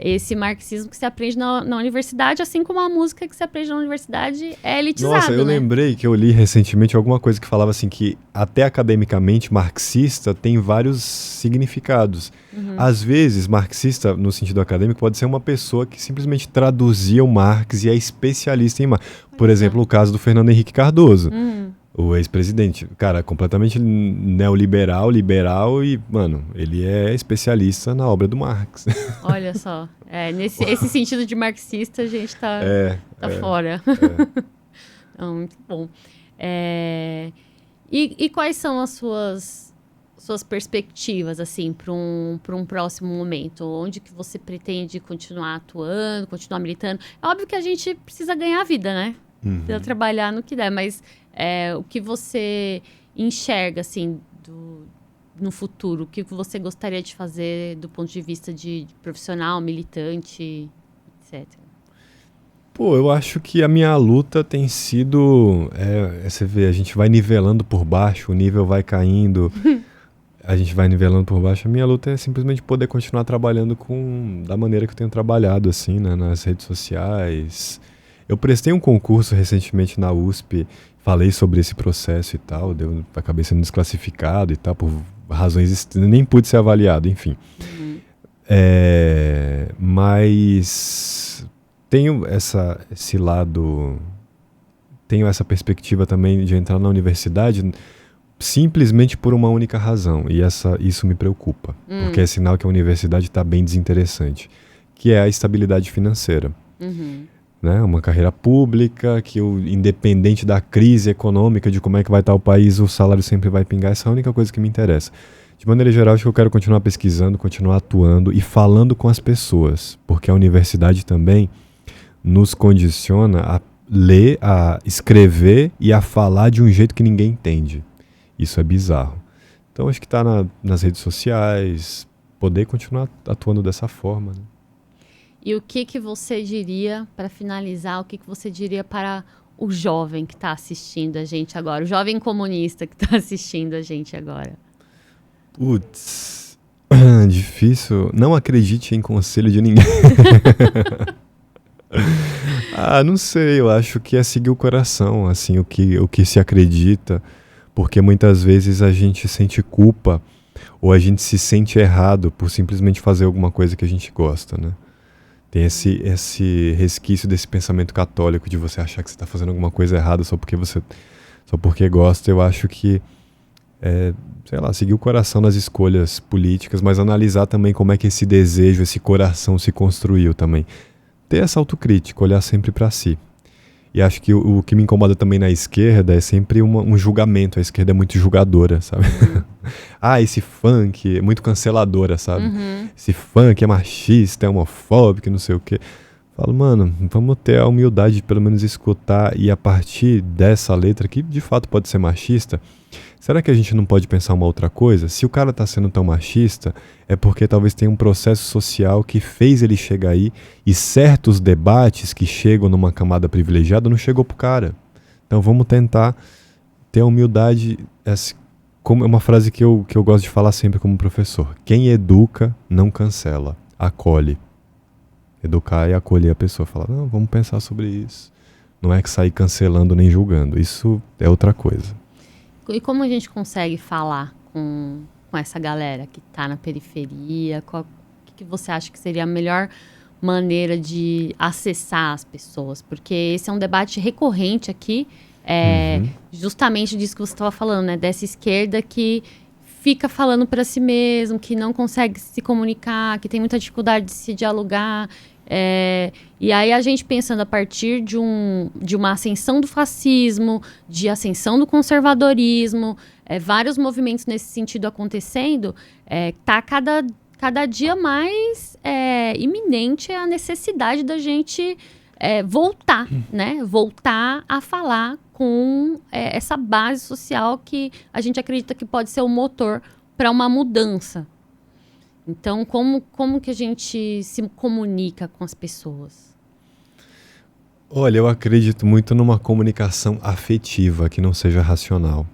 Esse marxismo que se aprende na universidade, assim como a música que se aprende na universidade é elitizada. Nossa, eu lembrei que eu li recentemente alguma coisa que falava assim que até academicamente marxista tem vários significados. Às vezes, marxista, no sentido acadêmico, pode ser uma pessoa que simplesmente traduzia o Marx e é especialista em Marx. Por exemplo, o caso do Fernando Henrique Cardoso, o ex-presidente. Cara, completamente neoliberal, liberal e, mano, ele é especialista na obra do Marx. Olha só, esse sentido de marxista a gente tá fora. Não, muito bom. E quais são as suas perspectivas, assim, para um próximo momento? Onde que você pretende continuar atuando, continuar militando? É óbvio que a gente precisa ganhar a vida, né? Precisa trabalhar no que der, mas o que você enxerga, assim, no futuro? O que você gostaria de fazer do ponto de vista de profissional, militante, etc.? Pô, eu acho que a minha luta tem sido... você vê, a gente vai nivelando por baixo, o nível vai caindo... a gente vai nivelando por baixo. A minha luta é simplesmente poder continuar trabalhando da maneira que eu tenho trabalhado, assim, né, nas redes sociais. Eu prestei um concurso recentemente na USP, falei sobre esse processo e tal, acabei sendo desclassificado e tal, por razões, nem pude ser avaliado, enfim. Mas tenho esse lado, tenho essa perspectiva também de entrar na universidade simplesmente por uma única razão, e isso me preocupa, porque é sinal que a universidade está bem desinteressante, que é a estabilidade financeira. Né? Uma carreira pública, que independente da crise econômica, de como é que vai estar o país, o salário sempre vai pingar, essa é a única coisa que me interessa. De maneira geral, acho que eu quero continuar pesquisando, continuar atuando e falando com as pessoas, porque a universidade também nos condiciona a ler, a escrever e a falar de um jeito que ninguém entende. Isso é bizarro. Então acho que está nas redes sociais, poder continuar atuando dessa forma. Né? E o que você diria, para finalizar, o que você diria para o jovem que está assistindo a gente agora, o jovem comunista que está assistindo a gente agora? Putz, difícil. Não acredite em conselho de ninguém. Não sei, eu acho que é seguir o coração, assim, o que se acredita, porque muitas vezes a gente sente culpa ou a gente se sente errado por simplesmente fazer alguma coisa que a gente gosta, né? Tem esse resquício desse pensamento católico de você achar que você está fazendo alguma coisa errada só porque gosta. Eu acho que sei lá, seguir o coração nas escolhas políticas, mas analisar também como é que esse desejo, esse coração se construiu também. Ter essa autocrítica, olhar sempre para si. E acho que o que me incomoda também na esquerda é sempre um julgamento. A esquerda é muito julgadora, sabe? Esse funk é muito canceladora, sabe? Esse funk é machista, é homofóbico, não sei o quê. Falo, mano, vamos ter a humildade de pelo menos escutar e a partir dessa letra, que de fato pode ser machista, será que a gente não pode pensar uma outra coisa? Se o cara tá sendo tão machista, é porque talvez tenha um processo social que fez ele chegar aí e certos debates que chegam numa camada privilegiada não chegou pro cara. Então vamos tentar ter a humildade, como é uma frase que eu gosto de falar sempre como professor. Quem educa não cancela, acolhe. Educar e acolher a pessoa. Falar, não, vamos pensar sobre isso. Não é que sair cancelando nem julgando. Isso é outra coisa. E como a gente consegue falar com essa galera que está na periferia? O que você acha que seria a melhor maneira de acessar as pessoas? Porque esse é um debate recorrente aqui, justamente disso que você estava falando, né? Dessa esquerda que fica falando para si mesmo, que não consegue se comunicar, que tem muita dificuldade de se dialogar. E aí a gente pensando a partir de uma ascensão do fascismo, de ascensão do conservadorismo, vários movimentos nesse sentido acontecendo, tá cada dia mais iminente a necessidade da gente voltar, né? Voltar a falar com essa base social que a gente acredita que pode ser o motor para uma mudança. Então, como que a gente se comunica com as pessoas? Olha, eu acredito muito numa comunicação afetiva, que não seja racional.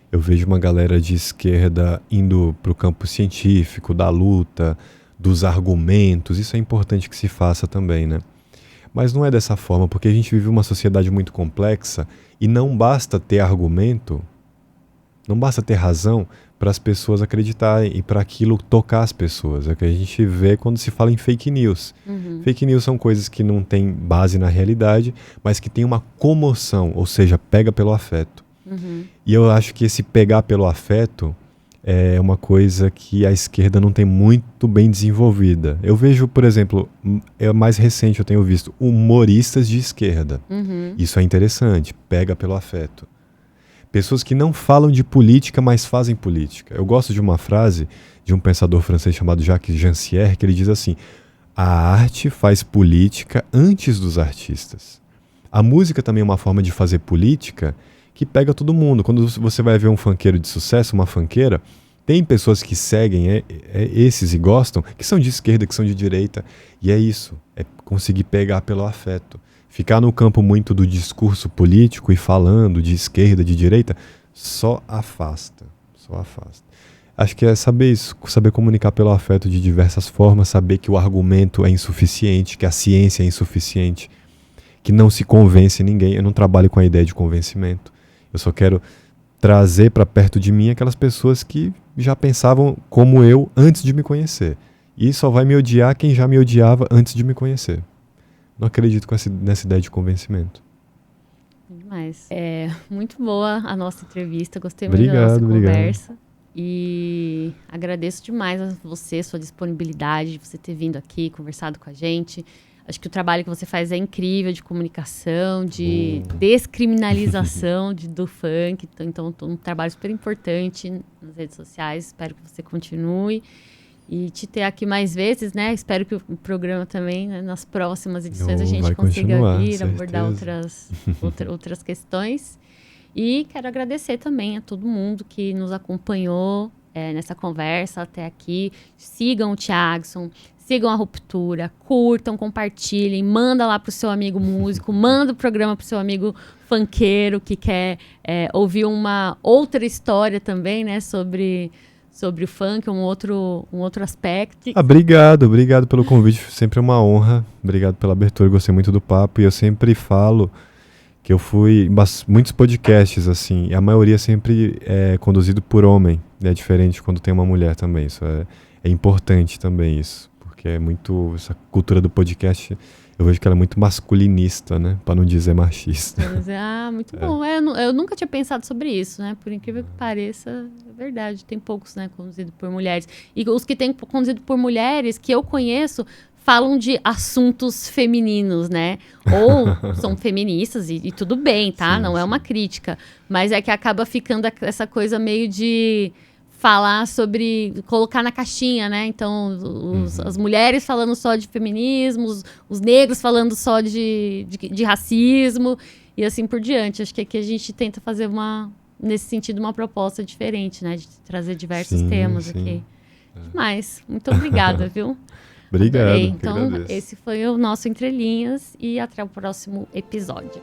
Eu vejo uma galera de esquerda indo para o campo científico, da luta, dos argumentos. Isso é importante que se faça também, né? Mas não é dessa forma, porque a gente vive uma sociedade muito complexa e não basta ter argumento, não basta ter razão para as pessoas acreditarem e para aquilo tocar as pessoas. É o que a gente vê quando se fala em fake news. Fake news são coisas que não têm base na realidade, mas que têm uma comoção, ou seja, pega pelo afeto. E eu acho que esse pegar pelo afeto é uma coisa que a esquerda não tem muito bem desenvolvida. Eu vejo, por exemplo, mais recente eu tenho visto humoristas de esquerda. Isso é interessante, pega pelo afeto. Pessoas que não falam de política, mas fazem política. Eu gosto de uma frase de um pensador francês chamado Jacques Rancière, que ele diz assim: a arte faz política antes dos artistas. A música também é uma forma de fazer política que pega todo mundo. Quando você vai ver um funkeiro de sucesso, uma funkeira, tem pessoas que seguem esses e gostam, que são de esquerda, que são de direita. E é isso, é conseguir pegar pelo afeto. Ficar no campo muito do discurso político e falando de esquerda, de direita, só afasta. Acho que é saber isso, saber comunicar pelo afeto de diversas formas, saber que o argumento é insuficiente, que a ciência é insuficiente, que não se convence ninguém. Eu não trabalho com a ideia de convencimento. Eu só quero trazer para perto de mim aquelas pessoas que já pensavam como eu antes de me conhecer. E só vai me odiar quem já me odiava antes de me conhecer. Não acredito nessa ideia de convencimento. Demais. É muito boa a nossa entrevista, gostei muito da nossa conversa. E agradeço demais a você, sua disponibilidade, de você ter vindo aqui, conversado com a gente. Acho que o trabalho que você faz é incrível, de comunicação, de descriminalização do funk. Então, um trabalho super importante nas redes sociais. Espero que você continue. E te ter aqui mais vezes, né? Espero que o programa também, né, nas próximas edições, a gente consiga vir abordar outras questões. E quero agradecer também a todo mundo que nos acompanhou nessa conversa até aqui. Sigam o Thiagson, sigam a Ruptura, curtam, compartilhem, manda lá pro seu amigo músico, manda o programa pro seu amigo funkeiro que quer ouvir uma outra história também, né, sobre o funk, um outro aspecto. Obrigado pelo convite, sempre é uma honra. Obrigado pela abertura, gostei muito do papo. E eu sempre falo que eu fui em muitos podcasts, assim, e a maioria sempre é conduzido por homem. É diferente quando tem uma mulher também. Isso é importante também, isso. Porque é muito... Essa cultura do podcast, eu vejo que ela é muito masculinista, né? Para não dizer machista. Muito bom. Eu nunca tinha pensado sobre isso, né? Por incrível que pareça, é verdade. Tem poucos, né, conduzidos por mulheres. E os que têm conduzido por mulheres, que eu conheço, falam de assuntos femininos, né? Ou são feministas e tudo bem, tá? Não é uma crítica. Mas é que acaba ficando essa coisa meio de falar sobre... Colocar na caixinha, né? Então, as mulheres falando só de feminismo, os negros falando só de racismo e assim por diante. Acho que aqui a gente tenta fazer nesse sentido, uma proposta diferente, né? De trazer diversos temas aqui. Demais. Muito obrigada, viu? Obrigado. Então, esse foi o nosso Entre Linhas e até o próximo episódio.